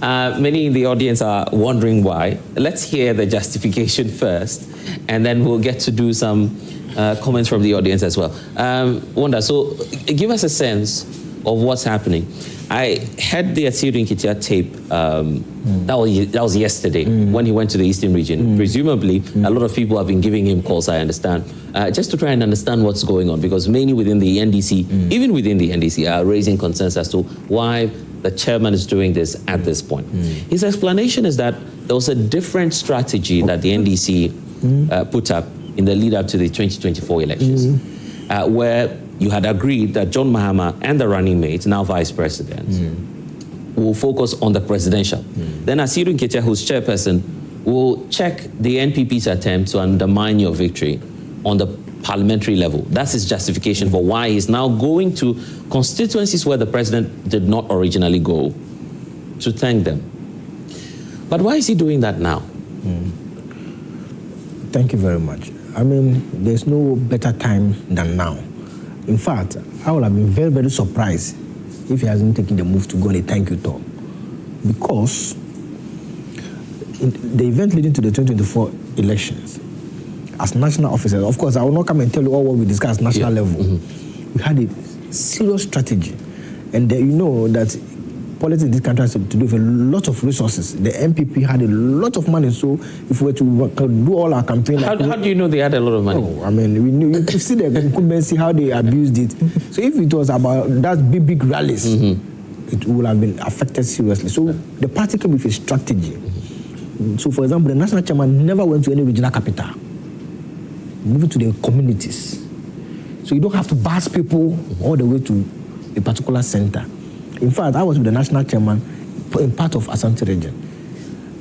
Many in the audience are wondering why. Let's hear the justification first, and then we'll get to do some comments from the audience as well. Wanda, so give us a sense of what's happening. I had the Asirin Kite tape, that was yesterday when he went to the Eastern region. Presumably, a lot of people have been giving him calls, I understand, just to try and understand what's going on, because many within the NDC, even within the NDC, are raising concerns as to why the chairman is doing this at this point. His explanation is that there was a different strategy that the NDC put up in the lead up to the 2024 elections, where you had agreed that John Mahama and the running mate, now vice president, will focus on the presidential. Then Asirin Kite, who's chairperson, will check the NPP's attempt to undermine your victory on the parliamentary level. That's his justification for why he's now going to constituencies where the president did not originally go to thank them. But why is he doing that now? Thank you very much. I mean, there's no better time than now. In fact, I would have been very, very surprised if he hasn't taken the move to go on a thank you tour. Because in the event leading to the 2024 elections, as national officers, of course, I will not come and tell you all what we discussed national level. We had a serious strategy. And you know that politics in this country has to do with a lot of resources. The MPP had a lot of money, so if we were to do all our campaign... How do you know they had a lot of money? Oh, I mean, we knew, you see the incumbency, how they abused it. So if it was about that big rallies, it would have been affected seriously. So the party came with a strategy. So, for example, the national chairman never went to any regional capital, moved to the communities. So you don't have to bus people all the way to a particular center. In fact, I was with the national chairman in part of Asante region.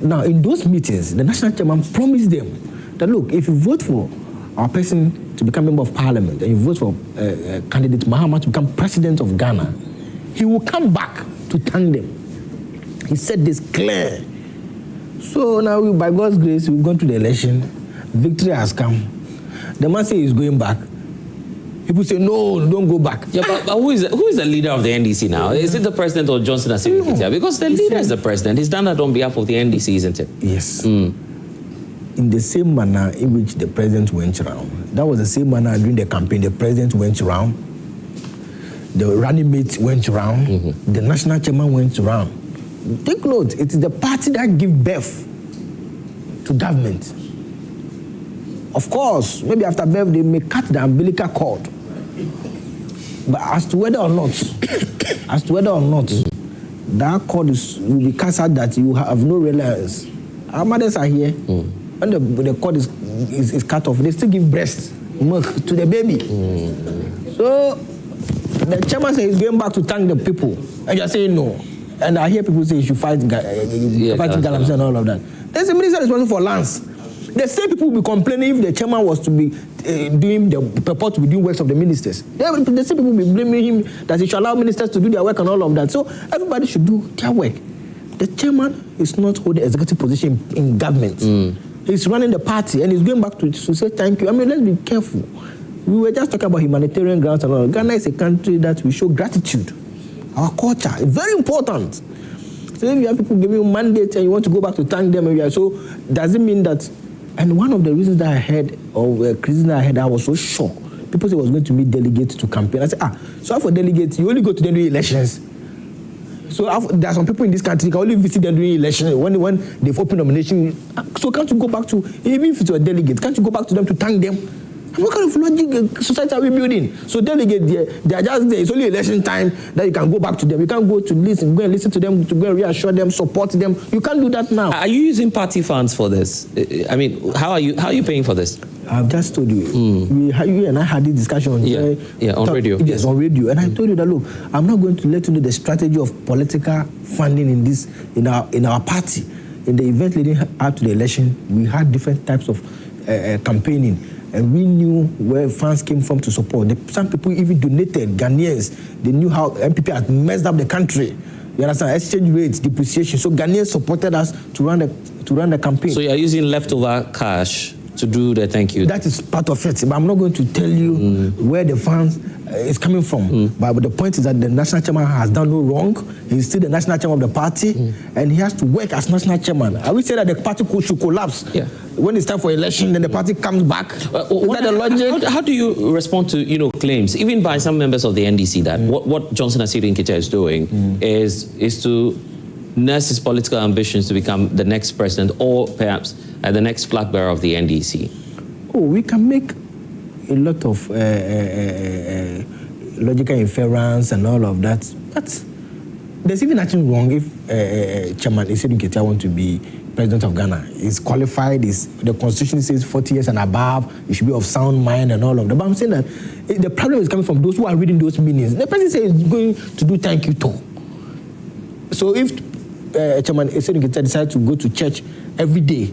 Now, in those meetings, the national chairman promised them that, look, if you vote for our person to become member of parliament and you vote for candidate Mahama to become president of Ghana, he will come back to thank them. He said this clear. So now, by God's grace, we've gone to the election. Victory has come. The man says he's going back. People say, no, don't go back. Yeah, but who is the leader of the NDC now? Is it the president or Johnson Asiri? No. Because the leader is the president. He's done that on behalf of the NDC, isn't it? Yes. In the same manner in which the president went around. That was the same manner during the campaign. The president went around. The running mate went around. The national chairman went around. Take note, it is the party that gives birth to government. Of course, maybe after birth, they may cut the umbilical cord. But as to whether or not, that cord will be cut out that you have no reliance. Our mothers are here. When the cord is cut off, they still give breast milk to the baby. So the chairman says he's going back to thank the people. And you're saying no. And I hear people say you should fight Galamsey and all of that. There's a minister responsible for lands. The same people will be complaining if the chairman was to be purport to be doing works of the ministers. The same people will be blaming him that he should allow ministers to do their work and all of that. So everybody should do their work. The chairman is not holding executive position in government. He's running the party and he's going back to say thank you. I mean, let's be careful. We were just talking about humanitarian grounds and all. Ghana is a country that we show gratitude. Our culture is very important. So if you have people giving you mandate and you want to go back to thank them, so does it mean that? And one of the reasons that I heard, or criticism I heard, I was so shocked. People said I was going to meet delegates to campaign. I said, so for delegates, you only go to them during elections. So there are some people in this country who can only visit them during elections when they've opened nomination. So can't you go back to, even if it's a delegate, can't you go back to them to thank them? What kind of logic society are we building? So delegate, they are just there. It's only election time that you can go back to them. You can't go and listen to them, to go and reassure them, support them. You can't do that now. Are you using party funds for this? I mean, how are you paying for this? I've just told you. You and I had this discussion on radio. Yes, on radio. And I told you that, look, I'm not going to let you know the strategy of political funding in our party. In the event leading up to the election, we had different types of campaigning. And we knew where funds came from to support. Some people even donated, Ghanaians. They knew how MPP had messed up the country. You understand? Exchange rates, depreciation. So Ghanaians supported us to run the campaign. So you are using leftover cash to do the thank you? That is part of it. But I'm not going to tell you where the funds is coming from. But the point is that the national chairman has done no wrong. He's still the national chairman of the party. And he has to work as national chairman. I will say that the party should collapse. When it's time for election, then the party comes back. Is that the logic? How do you respond to claims, even by some members of the NDC, that what Johnson Asiri Nkita is doing is to nurse his political ambitions to become the next president or perhaps the next flag bearer of the NDC? Oh, we can make a lot of logical inference and all of that. But there's even nothing wrong if Chairman Asiri Nkita wants to be president of Ghana. He's qualified, the constitution says 40 years and above, he should be of sound mind and all of that. But I'm saying that the problem is coming from those who are reading those meanings. The person says he's going to do thank you too. So if Chairman Asiri Nkita decides to go to church every day,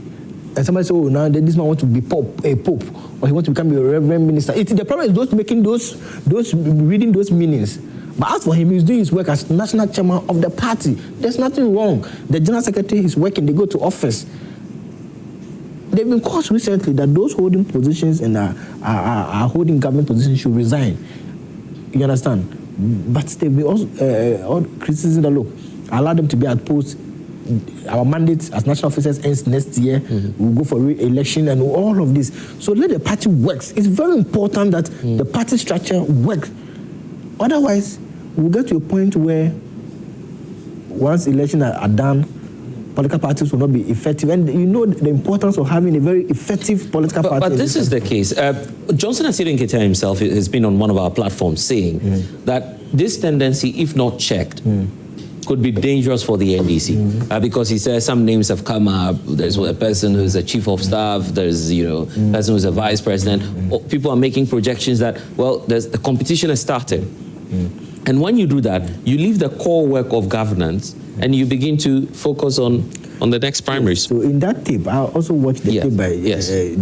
and somebody says, oh, now this man wants to be a pope, or he wants to become a reverend minister. The problem is those making those reading those meanings. But as for him, he's doing his work as national chairman of the party. There's nothing wrong. The general secretary is working, they go to office. They've been caused recently that those holding positions and are holding government positions should resign. You understand? But they've been also criticism that, look, allow them to be at post our mandate as national officers ends next year. We'll go for re-election and all of this. So let the party work. It's very important that the party structure works. Otherwise, we'll get to a point where once elections are done, political parties will not be effective. And you know the importance of having a very effective political party. But this is the case. Johnson Asiedu-Nketiah himself has been on one of our platforms saying that this tendency, if not checked, could be dangerous for the NDC because he says some names have come up. There's a person who's a chief of staff. There's a person who's a vice president. People are making projections that the competition has started, and when you do that, you leave the core work of governance and you begin to focus on the next primaries. So in that tape, I also watched the tape by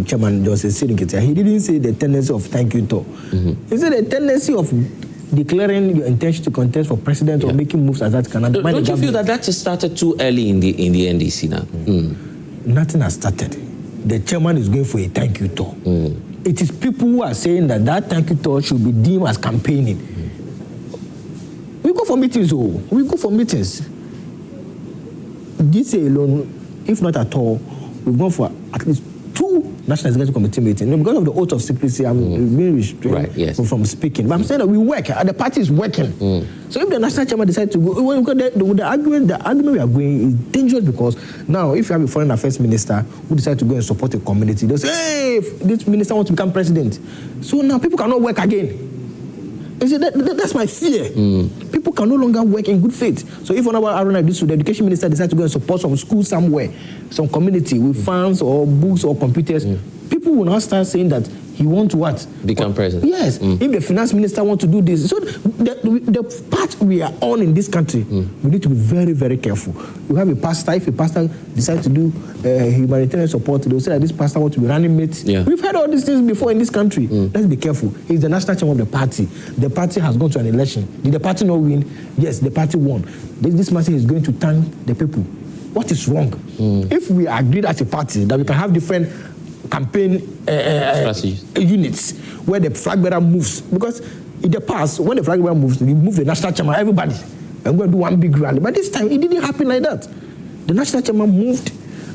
Chairman Johnson Asiedu-Nketiah. He didn't say the tendency of thank you talk. He said the tendency of declaring your intention to contest for president or making moves as that can undermine. Don't you feel that just started too early in the NDC now? Nothing has started. The chairman is going for a thank you tour. It is people who are saying that thank you tour should be deemed as campaigning. We go for meetings, This year alone, if not at all, we've gone for at least 2 National Executive Committee meetings. Because of the oath of secrecy, I'm being restrained from speaking. But I'm saying that we work, and the party is working. So if the national chairman decides to go, the argument we are going is dangerous because now if you have a foreign affairs minister who decides to go and support a community, they'll say, hey, this minister wants to become president. So now people cannot work again. You see, that's my fear. People can no longer work in good faith. So if one of our the education minister decides to go and support some school somewhere, some community with funds or books or computers, people will now start saying that he wants to what? Become president. Yes. If the finance minister wants to do this. So the part we are on in this country, we need to be very, very careful. You have a pastor, if a pastor decides to do humanitarian support, they'll say that this pastor wants to be running mates. We've heard all these things before in this country. Let's be careful. He's the national chairman of the party. The party has gone to an election. Did the party not win? Yes, the party won. This man is going to thank the people. What is wrong? If we agreed as a party that we can have different campaign units where the flag bearer moves, because in the past when the flag bearer moves, we move the national chairman, everybody, and we're going to do one big rally. But this time it didn't happen like that. The national chairman moved,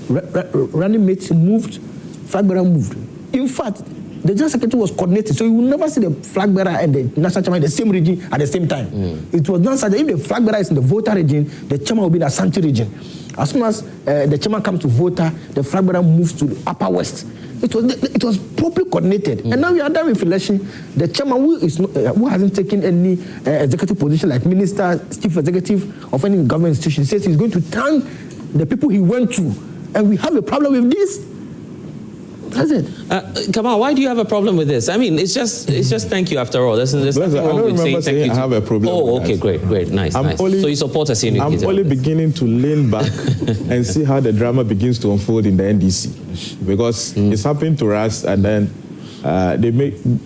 running mates moved, flag bearer moved. In fact, the general secretary was coordinated, so you will never see the flag bearer and the national chairman in the same region at the same time. It was done such that if the flag bearer is in the voter region, the chairman will be in the Ashanti region. As soon as the chairman comes to voter, the flag bearer moves to the Upper West. It was properly coordinated. And now we are done with election. The chairman who hasn't taken any executive position like minister, chief executive of any government institution says he's going to thank the people he went to. And we have a problem with this. That's it. Kamal, why do you have a problem with this? I mean, it's just thank you after all. There's nothing wrong with saying thank you. I have a problem. Oh, okay, great, nice. So you support Asiedu-Nketiah? I'm only beginning to lean back and see how the drama begins to unfold in the NDC, because it's happened to us, and then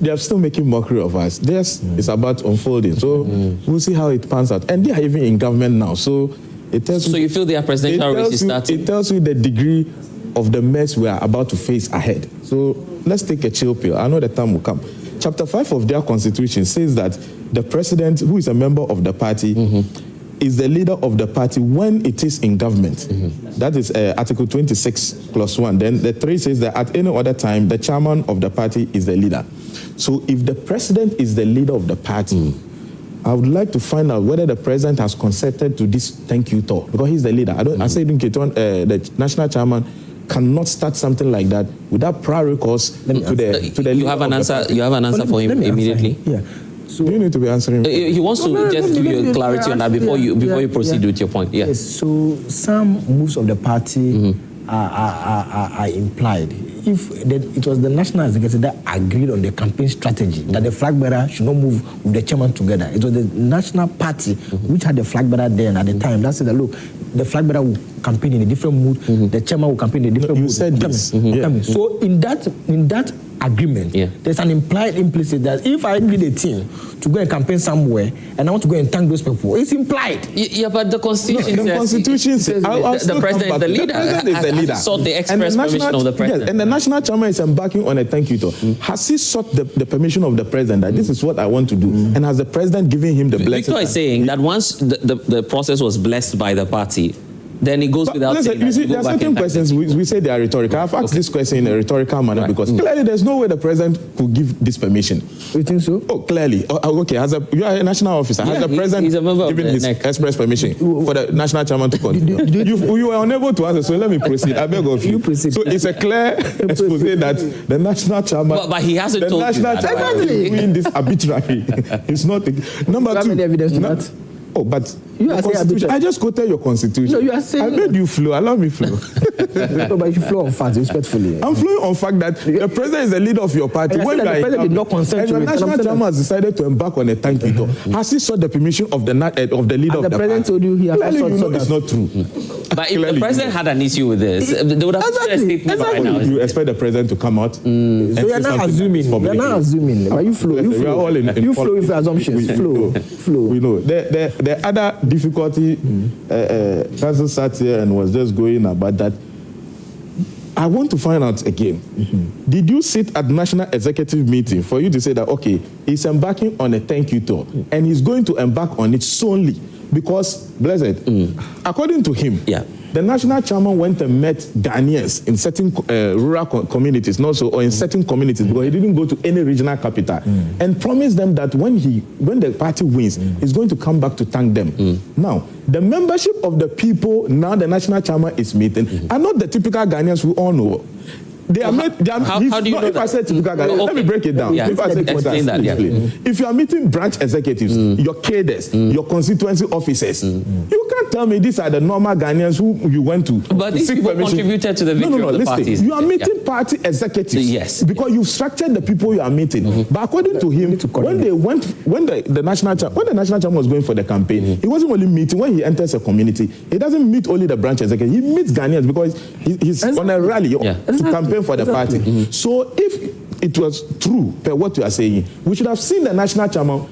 they are still making mockery of us. It's about unfolding. So we'll see how it pans out, and they are even in government now. So it tells. So you feel their presidential race is starting? It tells you the degree of the mess we are about to face ahead. So let's take a chill pill. I know the time will come. Chapter 5 of their constitution says that the president, who is a member of the party, is the leader of the party when it is in government. That is Article 26+1. Then the 3 says that at any other time, the chairman of the party is the leader. So if the president is the leader of the party, I would like to find out whether the president has consented to this thank you talk, because he's the leader. Asiedu-Nketiah, the national chairman, cannot start something like that without prior recourse to the. You have an answer. You have an answer for him immediately. So you need to be answering. He wants to just give you clarity on that before you proceed with your point. Yes. So some moves of the party are implied. If it was the national executive that agreed on the campaign strategy that the flag bearer should not move with the chairman together, it was the national party which had the flag bearer there, and at the time that said that look, the flag bearer will campaign in a different mood, the chairman will campaign in a different mood. You said this. So in that agreement, there's an implied implicit that if I lead a team to go and campaign somewhere and I want to go and thank those people, it's implied. Yeah, but the Constitution says the president is the leader. The president is the leader. Sought the express permission of the president. Yes, and the national chairman is embarking on a thank you tour. Has he sought the permission of the president that this is what I want to do? And has the president given him the blessing? Victor is saying that once the process was blessed by the party, Then it goes without listen, saying you that see, you go there are back certain and thank questions we say they are rhetorical. I've asked this question in a rhetorical manner because clearly there's no way the president could give this permission. You think so? Oh, clearly. Okay, you are a national officer. Has the president he's a member given of the his NEC. express permission for the national chairman to continue? You were unable to answer, so let me proceed. I beg of you. Proceed. So it's a clear expose that the national chairman... But he hasn't told you that. The national chairman is doing this arbitrary. It's not... Number two... Have any evidence to that? Oh, but you are saying I just quoted your constitution. No, you are saying... I made you flow. Allow me flow. No, but you flow on facts, respectfully. I'm flowing on fact that the president is the leader of your party. When the president did not consent to it, the national chairman has decided to embark on a thank you tour. Has he sought the permission of the leader of the party? The president told you he has clearly, sought that. It's not true. But if the president had an issue with this, they would have put a statement by now. You expect the president to come out? So you're not assuming. You're not assuming. But you flow. We are all in you flow with assumptions. Flow. We know. The other difficulty, Council sat here and was just going about that. I want to find out again. Did you sit at National Executive meeting for you to say that, okay, he's embarking on a thank you tour and he's going to embark on it solely because, blessed, according to him, the national chairman went and met Ghanaians in certain rural communities, not so, or in certain communities, because he didn't go to any regional capital, and promised them that when the party wins, he's going to come back to thank them. Now, the membership of the people now the national chairman is meeting are not the typical Ghanaians we all know. They are how do you know if I say typical Ghanaians, let me break it down. Yeah. If I say Explain that, if you are meeting branch executives, your cadres, your constituency officers, you can't tell me these are the normal Ghanaians who you went to. But these people contributed to the victory of the parties. You are meeting party executives because you've structured the people you are meeting. But according to him, when the national chairman was going for the campaign, he wasn't only meeting. When he enters a community, he doesn't meet only the branch executive. He meets Ghanaians because he's on a rally to campaign for the party. So if it was true, per what you are saying, we should have seen the national chairman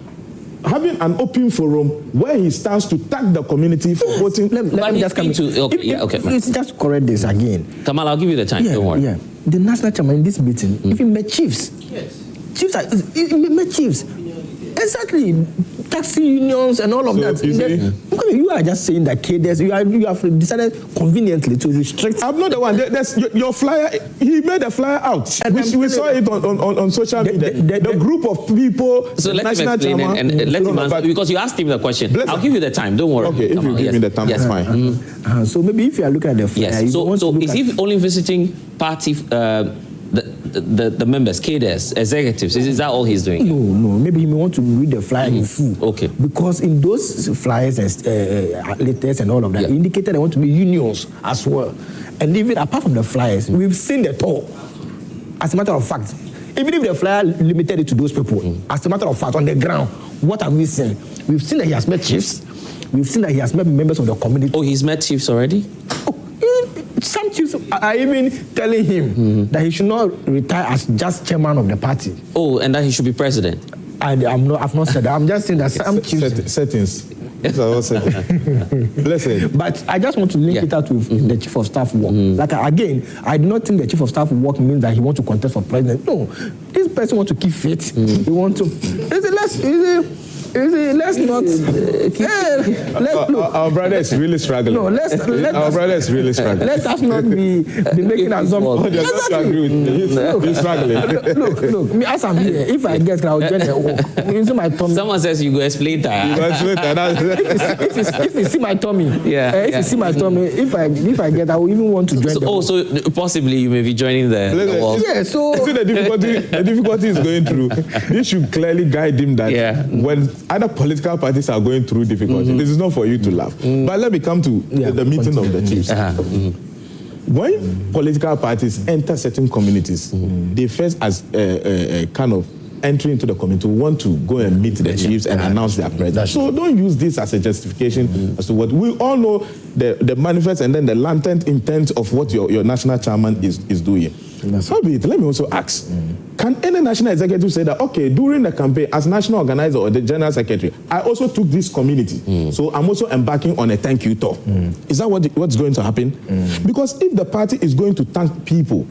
having an open forum where he stands to thank the community for voting. Let me just come to... Let's just correct this again. Kamal, I'll give you the time. Don't worry. Yeah. The national chairman in this meeting, if he met chiefs, he met chiefs. Exactly. Taxi unions and all of that. You are just saying that cadres, you have decided conveniently to restrict. I'm not the one. Your flyer, he made a flyer out. We saw it on social media. The group of people. So let him explain and let him answer, because you asked him the question. I'll give you the time. Don't worry. Okay, if you give me the time, that's fine. So maybe if you are looking at the flyer. Yes. So is he only visiting party? The members, cadres, executives, is that all he's doing? No. Maybe he may want to read the flyer in full. Okay. Because in those flyers and letters and all of that, indicated they want to be unions as well. And even apart from the flyers, we've seen the tour. As a matter of fact, even if the flyer limited it to those people, as a matter of fact, on the ground, what have we seen? We've seen that he has met chiefs. We've seen that he has met members of the community. Oh, he's met chiefs already? Some chiefs are even telling him that he should not retire as just chairman of the party. Oh, and that he should be president. I've not said that. I'm just saying that some chiefs... Settings. These are all settings. Blessed. But I just want to link it out with the chief of staff work. Like, again, I do not think the chief of staff work means that he wants to contest for president. No. This person wants to keep fit. He wants to... Let's not. Our brother is really struggling. No, our brother is really struggling. Let us not be making assumptions. He's struggling. Look. Me, as I'm here, if I get, I'll join the walk. Into my tummy. Someone says you go explain that. If you see my tummy, if you see my tummy, if I get, I will even want to join the walk. So possibly you may be joining the walk. Yeah. So see the difficulty is going through. This should clearly guide him that when other political parties are going through difficulty. This is not for you to laugh. But let me come to the meeting of the chiefs. When political parties enter certain communities, they first as a kind of entry into the community want to go and meet the chiefs and announce their presence. So don't use this as a justification as to what we all know the manifest and then the latent intent of what your national chairman is doing. So be it. Let me also ask, can any national executive say that, okay, during the campaign, as national organizer or the general secretary, I also took this community, so I'm also embarking on a thank you tour. Is that what's going to happen? Because if the party is going to thank people,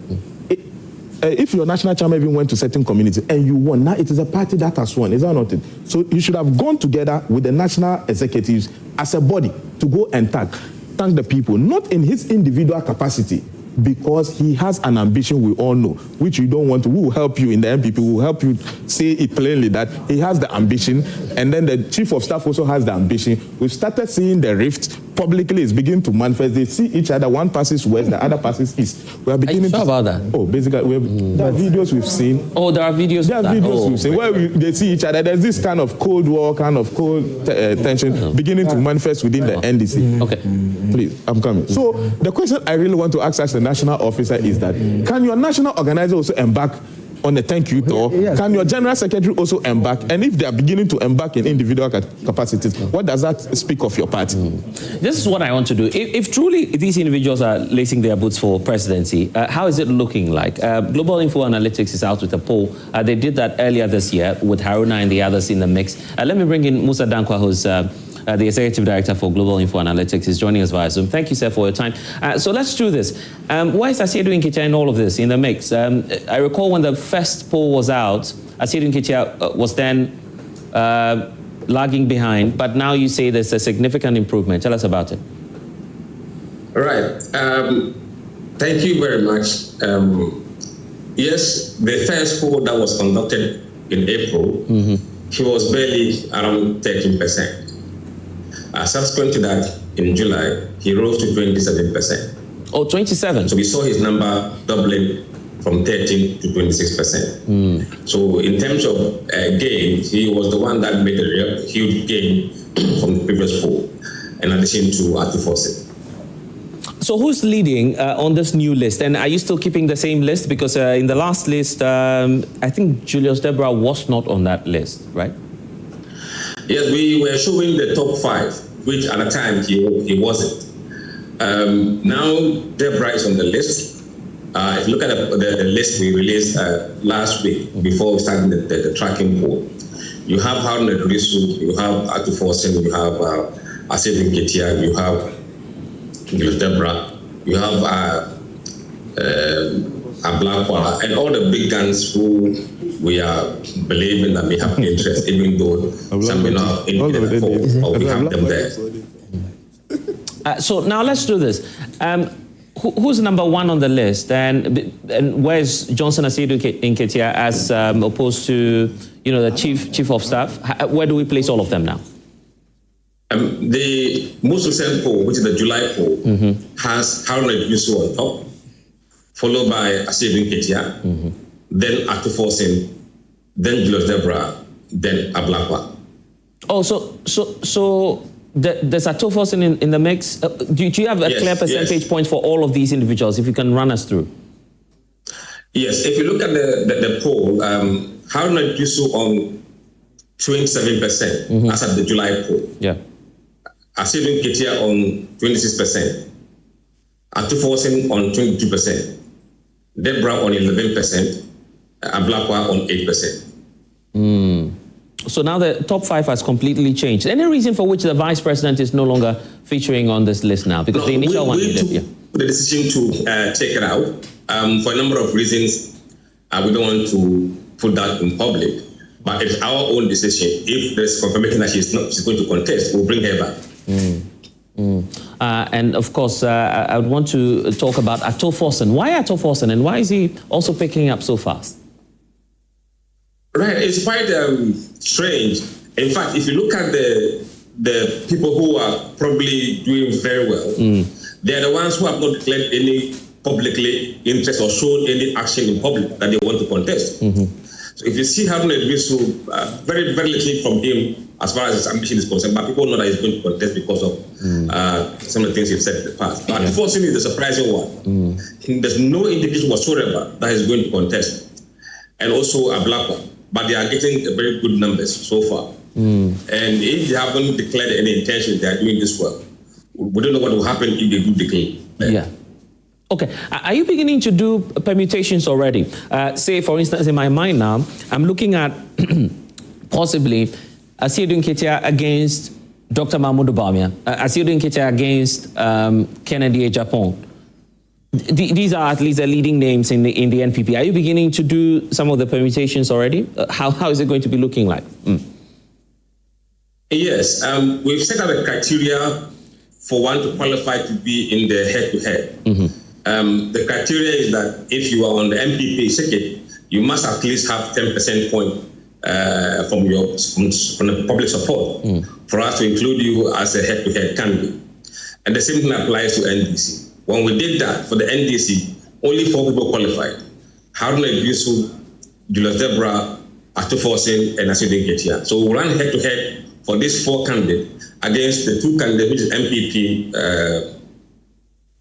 if your national chairman even went to certain community and you won, now it is a party that has won. Is that not it? So you should have gone together with the national executives as a body to go and thank. thank the people, not in his individual capacity, because he has an ambition we all know, which you don't want to. We will help you in the MPP. We will help you say it plainly that he has the ambition, and then the chief of staff also has the ambition. We've started seeing the rift publicly. It's beginning to manifest. They see each other. One passes west, the other passes east. We are beginning to about that. Oh, basically, there are videos we've seen. Oh, there are videos. There are videos we've seen where they see each other. There's this kind of cold war, kind of cold tension beginning to manifest within the NDC. Okay, please, I'm coming. So the question I really want to ask as the national officer is that, can your national organizer also embark on a thank you tour? Yes. Can your general secretary also embark? And if they are beginning to embark in individual capacities, what does that speak of your party? This is what I want to do. If truly these individuals are lacing their boots for presidency, how is it looking like? Global Info Analytics is out with a poll. They did that earlier this year with Haruna and the others in the mix. Let me bring in Musa Dankwa, who's the Executive Director for Global Info Analytics, is joining us via Zoom. Thank you, sir, for your time. So let's do this. Why is Asiedu Nketia in all of this, in the mix? I recall when the first poll was out, Asiedu Nketia was then lagging behind, but now you say there's a significant improvement. Tell us about it. All right. Thank you very much. Yes, the first poll that was conducted in April, he was barely around 13%. Subsequent to that, in July, he rose to 27%. Oh, 27. So we saw his number doubling from 13 to 26%. So in terms of gain, he was the one that made a huge gain from the previous poll, in addition to Atufosin. So who's leading on this new list? And are you still keeping the same list? Because in the last list, I think Julius Deborah was not on that list, right? Yes, we were showing the top 5, which at the time he wasn't. Now Deborah is on the list. If you look at the list we released last week before we started the tracking poll, you have Haruna Idrisu, you have Atufosin, you have Asiedu Nketia, you have Julius Deborah, you have Ablakwa, and all the big guns who we are believing that may have interest, even though some may not in the poll, or we have them there. So now let's do this. Who's number 1 on the list, and where's Johnson Asiedu Nketia as opposed to the chief of staff? Where do we place all of them now? The most recent poll, which is the July poll, has Haruna Idrisu on top, followed by Asiedu Nketia, then Atufosin, then Julius Deborah, then Ablakwa. Oh, so there's Atufosin in the mix. Do you have a clear percentage point for all of these individuals, if you can run us through? Yes, if you look at the poll, Haruna Idrisu on 27% as at the July poll. Yeah. Asiedu Nketia on 26%. Atufosin on 22%. Deborah on 11%. Ablakwa on 8%. So now the top 5 has completely changed. Any reason for which the vice president is no longer featuring on this list now? Because the initial one we took the decision to take it out for a number of reasons. We don't want to put that in public, but it's our own decision. If there's confirmation that she's going to contest, we'll bring her back. And of course, I would want to talk about Atufosin. Why Atufosin, and why is he also picking up so fast? Right, it's quite strange. In fact, if you look at the people who are probably doing very well, they're the ones who have not declared any publicly interest or shown any action in public that they want to contest. So if you see Haruna Idrisu, very, very little from him as far as his ambition is concerned, but people know that he's going to contest because of some of the things he's said in the past. But Atufosin is the surprising one. There's no indication whatsoever that he's going to contest. And also Ablakwa. But they are getting very good numbers so far. And if they haven't declared any intention, they are doing this well. We don't know what will happen if they do declare. Yeah. Okay. Are you beginning to do permutations already? Say, for instance, in my mind now, I'm looking at possibly Asiedu Nketia against Dr. Mahmoud Bawumia, Asiedu Nketia against Kennedy Japan. These are at least the leading names in the NPP. Are you beginning to do some of the permutations already? How is it going to be looking like? Yes, we've set out a criteria for one to qualify to be in the head-to-head. The criteria is that if you are on the MPP circuit, you must at least have 10% point from the public support for us to include you as a head-to-head candidate. And the same thing applies to NDC. When we did that for the NDC, only 4 people qualified: Haruna Idrisu, Julius Deborah, Atufosin, and Aside Nketia. So we ran head-to-head for these 4 candidates against the 2 candidates, which is MPP,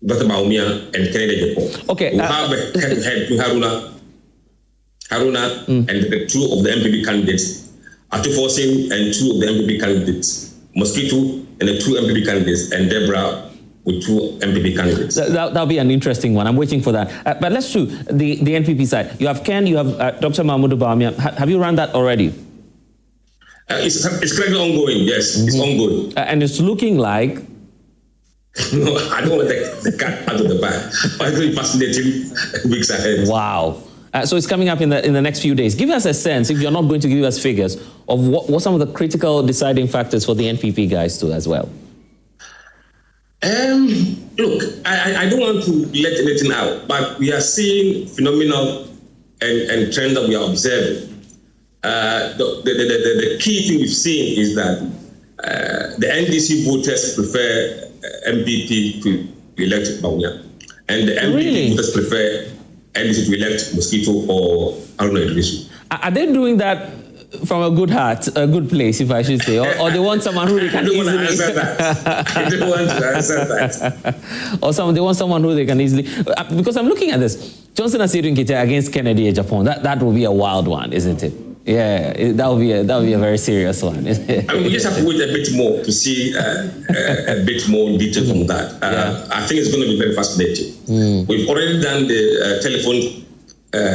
Dr. Baumia and Kennedy Japan. Okay. We have a head-to-head to Haruna and the 2 of the MPP candidates, Atufosin and 2 of the MPP candidates, Mosquito and the 2 MPP candidates, and Deborah with 2 MPP candidates. That'll be an interesting one. I'm waiting for that. But let's do the NPP side. You have Ken, you have Dr. Mahmoud Bawumia. Have you run that already? It's currently ongoing, yes. It's ongoing. And it's looking like... No, I don't want to take the cat out of the bag. But it's going to be fascinating weeks ahead. Wow. So it's coming up in the next few days. Give us a sense, if you're not going to give us figures, of what some of the critical deciding factors for the NPP guys too as well. Look, I don't want to let anything out, but we are seeing phenomenal and trend that we are observing. The key thing we've seen is that the NDC voters prefer MPP to elect Bawumia, and the MPP voters prefer NDC to elect Mosquito or Haruna Idrisu. Are they doing that from a good heart, a good place, if I should say, or they want someone who they can easily... I don't want to answer that. Or they want someone who they can easily... Because I'm looking at this. Johnson Asiedu Nketia against Kennedy Japan. That will be a wild one, isn't it? Yeah, that will be a very serious one. I mean, we just have to wait a bit more to see a bit more detail from that. I think it's going to be very fascinating. We've already done the telephone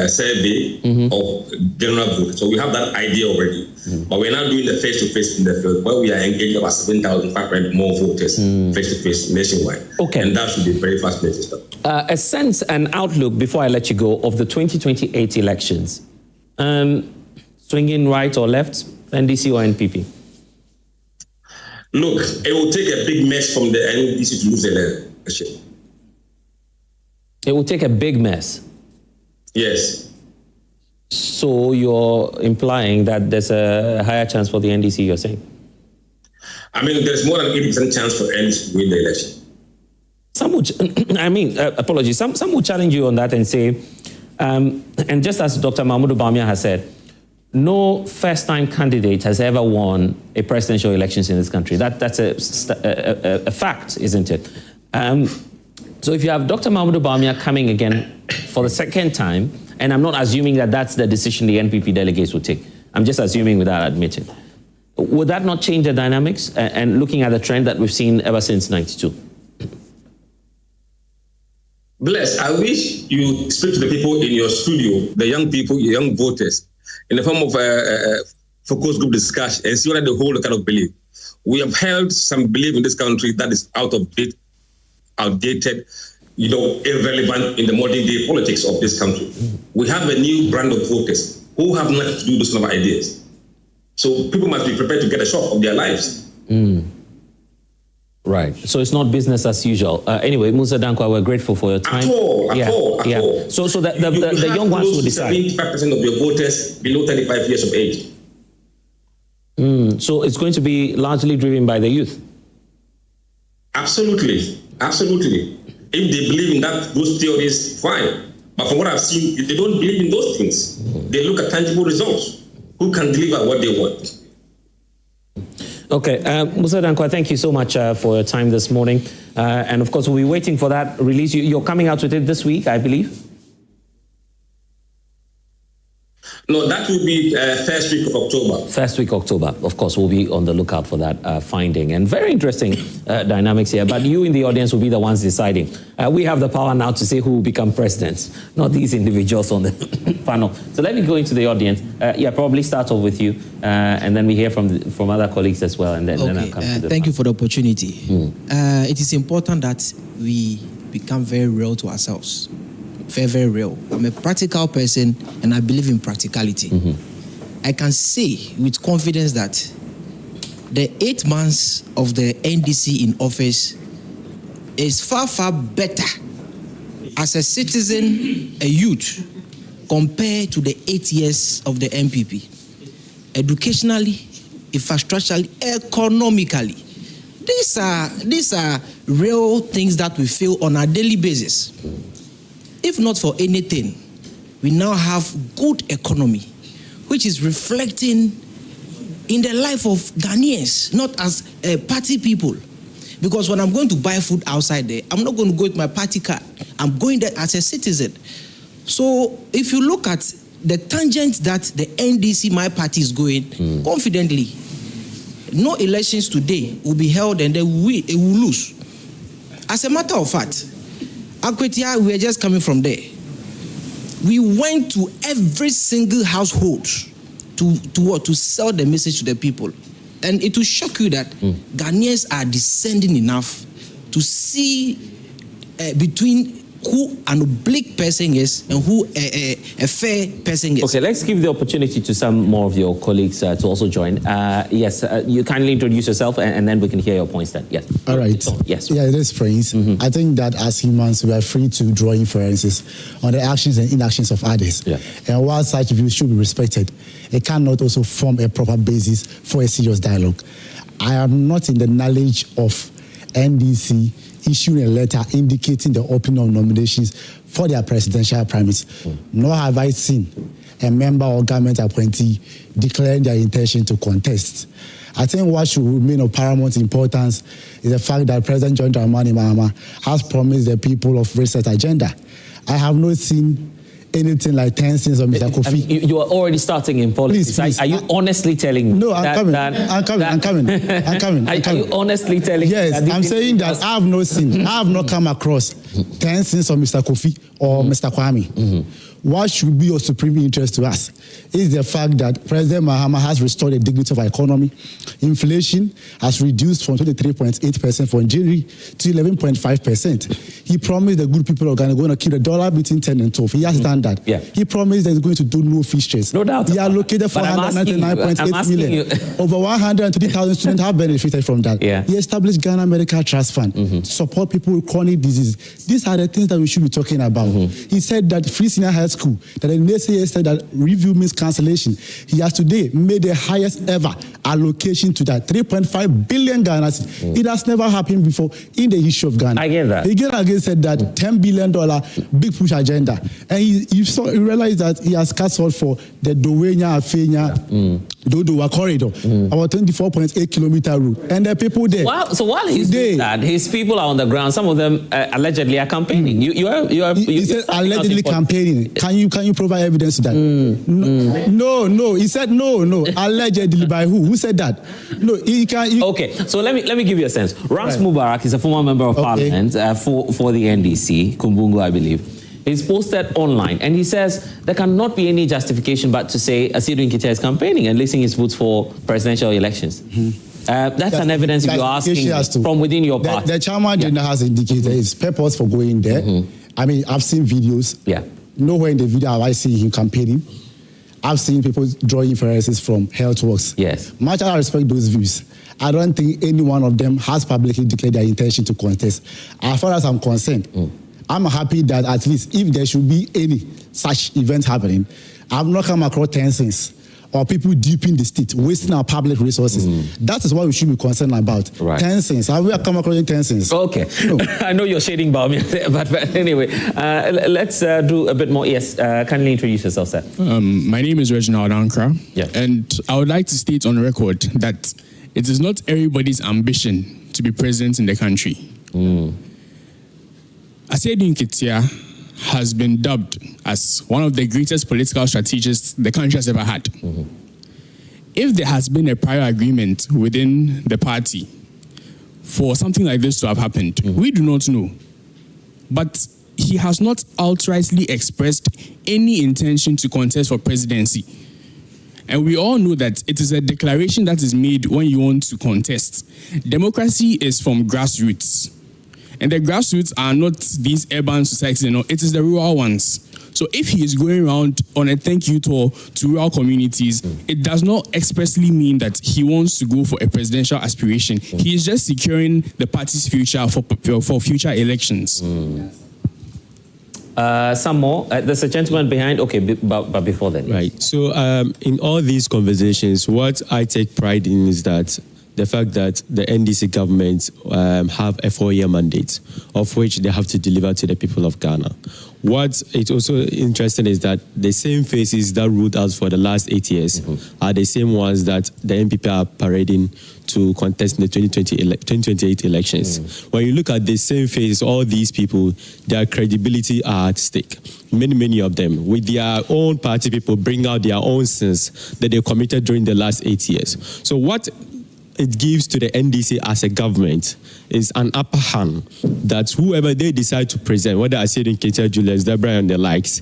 survey of general vote, so we have that idea already. But we're now doing the face-to-face in the field, where we are engaging about 7,500 more voters face-to-face nationwide. Okay, and that should be very fascinating stuff. A sense and outlook before I let you go of the 2028 elections. Swinging right or left, NDC or NPP? Look, it will take a big mess from the NDC to lose the election. It will take a big mess? Yes. So you're implying that there's a higher chance for the NDC, you're saying? I mean, there's more than 80% chance for NDC to win the election. Some would, apologies, some would challenge you on that and say, and just as Dr. Mahmoud Bawumia has said, no first-time candidate has ever won a presidential elections in this country. That's a fact, isn't it? So if you have Dr. Mahmoud Bawumia coming again for the second time, and I'm not assuming that that's the decision the NPP delegates would take. I'm just assuming without admitting. Would that not change the dynamics and looking at the trend that we've seen ever since '92? Bless, I wish you speak to the people in your studio, the young people, your young voters, in the form of a focus group discussion and see whether they hold a kind of belief. We have held some belief in this country that is outdated, irrelevant in the modern day politics of this country. We have a new brand of voters who have nothing to do with those kind of ideas. So people must be prepared to get a shock of their lives. Right. So it's not business as usual. Anyway, Musa Dankwa, we're grateful for your time. At all. So the young ones will decide. 75% of your voters below 35 years of age. So it's going to be largely driven by the youth. Absolutely. If they believe in those theories, fine. But from what I've seen, if they don't believe in those things, they look at tangible results. Who can deliver what they want? Okay, Musa Dankwa, thank you so much for your time this morning. And of course, we'll be waiting for that release. You're coming out with it this week, I believe? No, that will be first week of October. First week October. Of course, we'll be on the lookout for that finding. And very interesting dynamics here. But you in the audience will be the ones deciding. We have the power now to say who will become presidents, not these individuals on the panel. So let me go into the audience. Probably start off with you, and then we hear from other colleagues as well. And then I'll come to the thank you for the opportunity. It is important that we become very real to ourselves. Very, very real. I'm a practical person and I believe in practicality. I can say with confidence that the 8 months of the NDC in office is far, far better as a citizen, a youth, compared to the 8 years of the MPP. Educationally, infrastructurally, economically. These are real things that we feel on a daily basis. If not for anything, we now have good economy, which is reflecting in the life of Ghanaians, not as party people. Because when I'm going to buy food outside there, I'm not going to go with my party card. I'm going there as a citizen. So if you look at the tangent that the NDC, my party, is going, confidently, no elections today will be held and then it will lose. As a matter of fact, Akwetia, we are just coming from there. We went to every single household to sell the message to the people. And it will shock you that Ghanaians are descending enough to see between who an oblique person is and who a fair person is. Okay, let's give the opportunity to some more of your colleagues to also join. Yes, you kindly introduce yourself and then we can hear your points then. Yes. All right. Yes. Yeah, it is Prince. I think that as humans, we are free to draw inferences on the actions and inactions of others. Yeah. And while such views should be respected, it cannot also form a proper basis for a serious dialogue. I am not in the knowledge of NDC issuing a letter indicating the opening of nominations for their presidential primaries. Nor have I seen a member or government appointee declaring their intention to contest. I think what should remain of paramount importance is the fact that President John Dramani Mahama has promised the people of reset agenda. I have not seen anything like 10 cents of Mr. Kofi. You are already starting in politics. Please. Are you honestly telling me? No, I'm coming. I'm coming. Are you honestly telling me? Yes, I'm saying that I have not seen, I have not come across 10 cents of Mr. Kofi or Mr. Kwame. What should be of supreme interest to us is the fact that President Mahama has restored the dignity of our economy. Inflation has reduced from 23.8% from January to 11.5%. He promised the good people of Ghana are going to keep the dollar between 10 and 12. He has done that. Yeah. He promised that he's going to do no fee trades. No doubt. He allocated 499.8 million. Over 120,000 students have benefited from that. Yeah. He established Ghana Medical Trust Fund to support people with chronic disease. These are the things that we should be talking about. He said that free senior health school, that the naysayers said that review means cancellation. He has today made the highest ever allocation to that, 3.5 billion Ghana. It has never happened before in the history of Ghana. I get that. He again said that $10 billion big push agenda. And you realize that he has castled for the Dowenya, Afenya, Dodowa corridor, about 24.8 kilometer route. And the people there. So while he's doing that, his people are on the ground. Some of them allegedly are campaigning. He said allegedly campaigning. Can you provide evidence to that? No. He said no. Allegedly by who? Who said that? No, he can. Okay, so let me give you a sense. Rams Mubarak is a former member of parliament for the NDC, Kumbungu, I believe. He's posted online and he says there cannot be any justification but to say Asidu Nketia is campaigning and listing his votes for presidential elections. That's an evidence if you're asking from within your party. The chairman general has indicated his purpose for going there. I mean, I've seen videos. Yeah. Nowhere in the video have I seen him campaigning. I've seen people drawing inferences from health works. Yes. Much as I respect those views, I don't think any one of them has publicly declared their intention to contest. As far as I'm concerned, I'm happy that at least if there should be any such event happening, I've not come across 10 cents or people duping the state, wasting our public resources. That is what we should be concerned about. Right. 10 cents. Have we come across 10 cents? Okay. No. I know you're shading Baumi, but anyway, let's do a bit more. Yes, kindly introduce yourself, sir. My name is Reginald Ankra, Yeah. and I would like to state on record that it is not everybody's ambition to be president in the country. Asidu Nketia has been dubbed as one of the greatest political strategists the country has ever had. If there has been a prior agreement within the party for something like this to have happened, we do not know. But he has not outrightly expressed any intention to contest for presidency. And we all know that it is a declaration that is made when you want to contest. Democracy is from grassroots. And the grassroots are not these urban societies, it is the rural ones. So if he is going around on a thank you tour to rural communities, it does not expressly mean that he wants to go for a presidential aspiration. He is just securing the party's future for future elections. Some more. There's a gentleman behind. Okay, but before then. Right. So in all these conversations, what I take pride in is that the fact that the NDC government have a 4-year mandate, of which they have to deliver to the people of Ghana. What is also interesting is that the same faces that ruled us for the last 8 years are the same ones that the NPP are parading to contest in the 2028 elections. When you look at the same faces, all these people, their credibility are at stake. Many of them, with their own party people, bring out their own sins that they committed during the last 8 years. So what it gives to the NDC as a government is an upper hand that whoever they decide to present, whether I say in Ketia, Julius, Deborah, and the likes,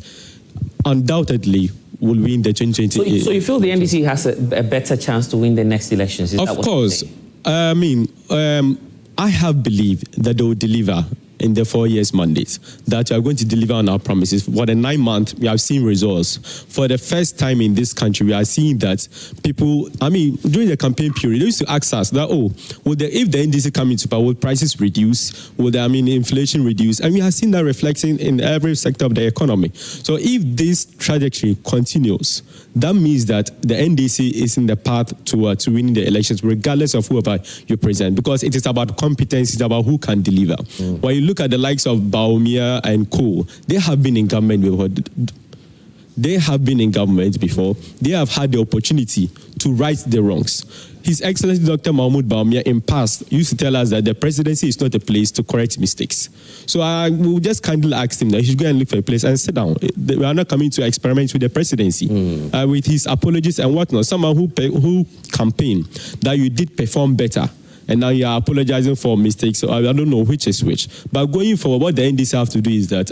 undoubtedly will win the 2028. So you feel the NDC has a better chance to win the next elections? Of course. I mean, I have believed that they will deliver in the 4 years mandate, that we are going to deliver on our promises. For the 9 months, we have seen results. For the first time in this country, we are seeing that people, during the campaign period, they used to ask us that, if the NDC come into power, will prices reduce? Will inflation reduce? And we have seen that reflecting in every sector of the economy. So if this trajectory continues, that means that the NDC is in the path towards winning the elections, regardless of whoever you present, because it is about competence, it's about who can deliver. When you look at the likes of Baumia and Co., they have been in government before. They have been in government before. They have had the opportunity to right the wrongs. His Excellency Dr. Mahmoud Baumia in past used to tell us that the presidency is not a place to correct mistakes. So I will just kindly ask him that he should go and look for a place and sit down. We are not coming to experiment with the presidency. With his apologies and whatnot, someone who campaigned that you did perform better, and now you are apologizing for mistakes. So I don't know which is which. But going forward, what the NDC have to do is that,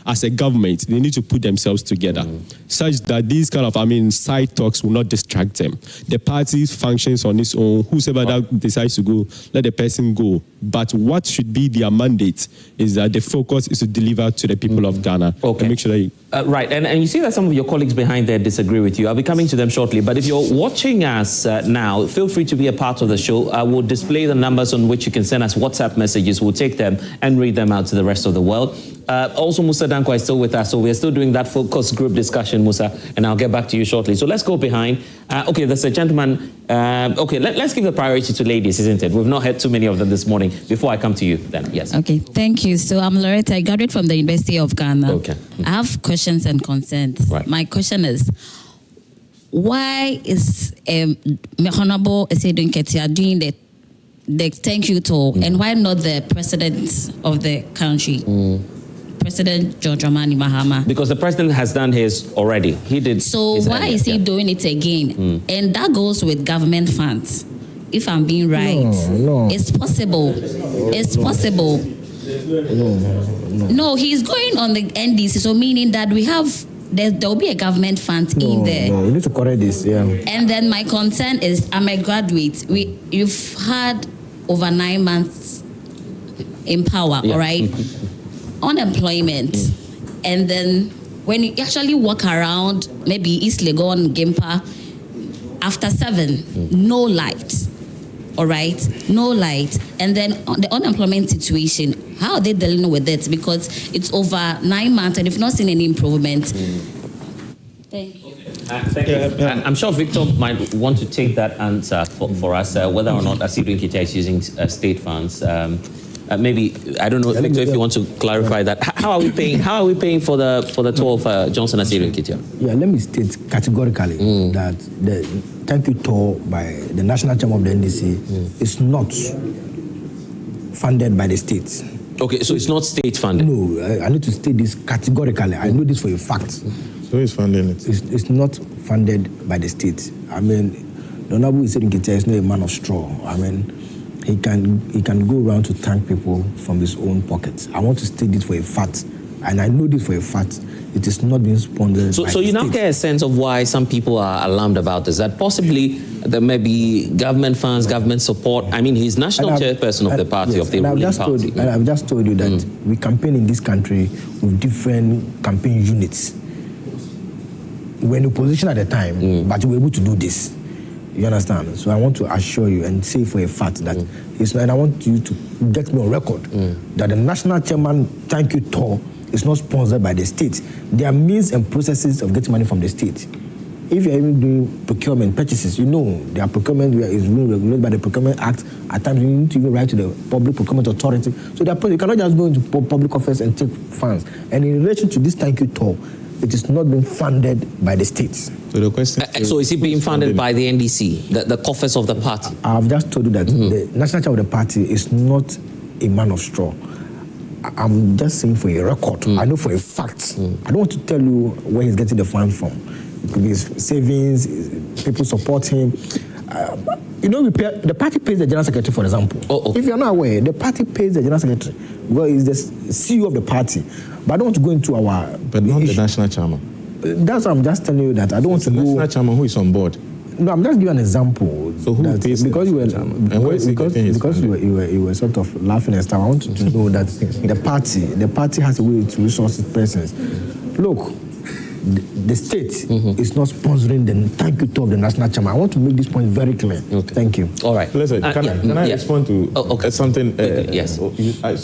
as a government, they need to put themselves together such that these kind of, side talks will not distract them. The party functions on its own. Whoever that decides to go, let the person go. But what should be their mandate is that the focus is to deliver to the people of Ghana. Okay. And make sure that right, and you see that some of your colleagues behind there disagree with you. I'll be coming to them shortly. But if you're watching us now, feel free to be a part of the show. I will display the numbers on which you can send us WhatsApp messages. We'll take them and read them out to the rest of the world. Also, Musa Danko is still with us, so we're still doing that focus group discussion, Musa, and I'll get back to you shortly. So let's go behind. Okay, there's a gentleman. Let's give the priority to ladies, isn't it? We've not had too many of them this morning. Before I come to you, then, yes. Okay, thank you. So I'm Loretta. I graduated from the University of Ghana. Okay. I have questions and concerns. Right. My question is, why is Honorable Esedun Ketia doing the thank you tour, and why not the president of the country? President John Dramani Mahama. Because the president has done his already. He did. So why is he doing it again? And that goes with government funds. If I'm being right, No. It's possible. It's possible. No, he's going on the NDC, so meaning that we have there will be a government fund in there. No, you need to correct this. Yeah. And then my concern is, I'm a graduate. You've had over 9 months in power, all right? Unemployment, and then when you actually walk around, maybe East Legon, Gimpa, after 7, no light, all right? No light. And then on the unemployment situation, how are they dealing with it? Because it's over 9 months and if not seen any improvement. Thank you. Thank you. I'm sure Victor might want to take that answer for us, whether or not Esedun Ketia is using state funds. Maybe, I don't know, Victor, if you want to clarify that. How are we paying? How are we paying for the tour of Johnson Esedun Ketia? Yeah, let me state categorically that the thank you tour by the national chairman of the NDC is not funded by the states. Okay, so it's not state funded? No, I need to state this categorically. I know this for a fact. So he's funding it? It's not funded by the state. I mean, the Honorable Esedun Ketia is not a man of straw. I mean, he can go around to thank people from his own pockets. I want to state this for a fact, and I know this for a fact. It is not being sponsored by So you the now state. get a sense of why some people are alarmed about this, that possibly there may be government funds, government support. I mean, he's national chairperson of the party, of the ruling party. And I've just told you that we campaign in this country with different campaign units. We're in opposition at the time, but we're able to do this. You understand? So I want to assure you and say for a fact that it's not, and I want you to get me on record that the national chairman thank you tour is not sponsored by the state. There are means and processes of getting money from the state. If you're even doing procurement purchases, you know there are procurement is being regulated by the Procurement Act. At times you need to even write to the Public Procurement Authority. So you cannot just go into public office and take funds. And in relation to this thank you tour, it is not being funded by the states. So the question so is it being funded by the NDC, the coffers of the party? I've just told you that the national chair of the party is not a man of straw. I'm just saying for a record. I know for a fact. I don't want to tell you where he's getting the funds from. It could be his savings, people support him. You know, the party pays the general secretary, for example. If you're not aware, the party pays the general secretary. Well, he's the CEO of the party. But I don't want to go into our... But not the national chairman. That's what I'm just telling you that I don't want to go... The national chairman who is on board. No, I'm just giving an example. So who pays because you were because you were sort of laughing and stuff. I want you to know that the party has a way to resource its persons. Look, the state is not sponsoring the thank you to of the national chairman. I want to make this point very clear. Okay. Thank you. All right. Listen, can I respond to something? Yes.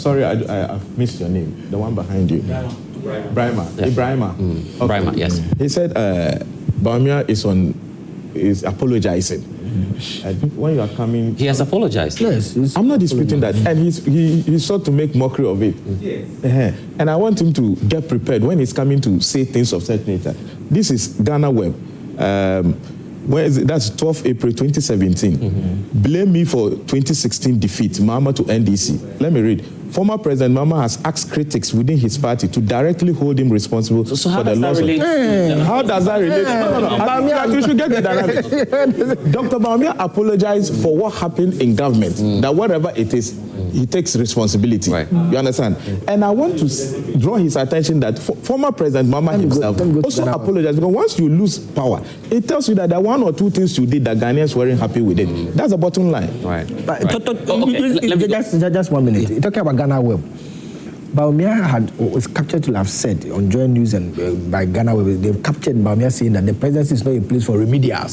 Sorry, I missed your name. The one behind you. Brahma. Ibrahima. Brahma, yes. He said Bawumia is apologizing. When you are coming... He has apologized. Yes. I'm not disputing that. And he sought to make mockery of it. Yes. And I want him to get prepared when he's coming to say things of such nature. This is Ghana Web. Where is it? That's 12 April 2017. Blame me for 2016 defeat, Mahama to NDC. Let me read. Former President Mahama has asked critics within his party to directly hold him responsible for the loss of... How does that relate? No. You should get the dynamic. Dr. Bawumia apologized for what happened in government, that whatever it is, he takes responsibility. Right. You understand? And I want to draw his attention that former President Mahama himself also apologized, because once you lose power, it tells you that there are one or two things you did that Ghanaians weren't happy with it. That's the bottom line. Right. But just 1 minute. You're talking about Ghana Web. Bawumia was captured to have said on Joy News and by Ghana Web, they've captured Bawumia saying that the presidency is not a place for remedials.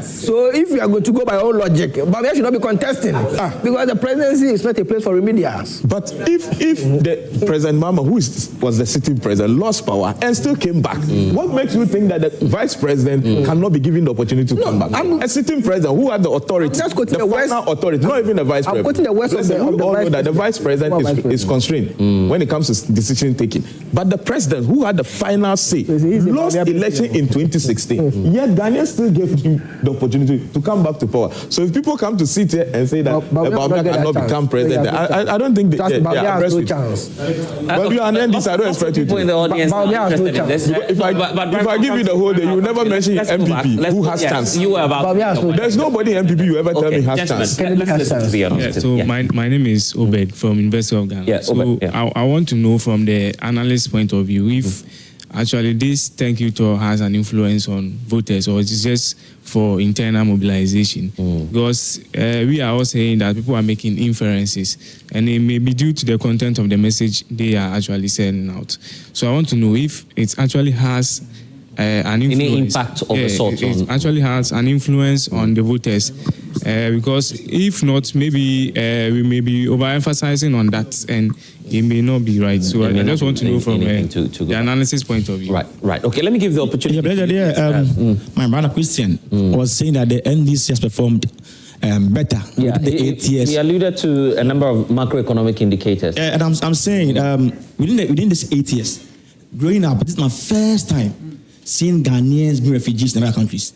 So if you are going to go by all logic, Bawumia should not be contesting because the presidency is not a place for remedials. But if the President Mahama, who was the sitting president, lost power and still came back, what makes you think that the vice president cannot be given the opportunity to come back? A sitting president who had the authority, the final authority, not even the vice president. I'm quoting the words of the know that the vice president is constrained when it comes to decision taking. But the president, who had the final say, lost election in 2016. Yet Ghanaians still gave him the opportunity to come back to power. So if people come to sit here and say that Bawumia cannot become president, I don't think they are abreast with it. But you are an NDC, I don't expect you to. In the audience if I give you the whole day, you will never mention MPP who has chance. There's nobody MPP you ever tell me has chance. So my name is Obed from University of Ghana. I want to know from the analyst point of view if actually this thank you tour has an influence on voters, or it's just for internal mobilization. Because we are all saying that people are making inferences, and it may be due to the content of the message they are actually sending out. So I want to know if it actually has an influence. Any impact of the sort? It actually has an influence on the voters. Because if not, maybe we may be overemphasizing on that, and it may not be right. So I just want to know from the analysis point of view. Right. Okay, let me give the opportunity. My brother Christian was saying that the NDC has performed better within the 8 years. He alluded to a number of macroeconomic indicators. And I'm saying within this 8 years, growing up, this is my first time seeing Ghanaians being refugees in other countries.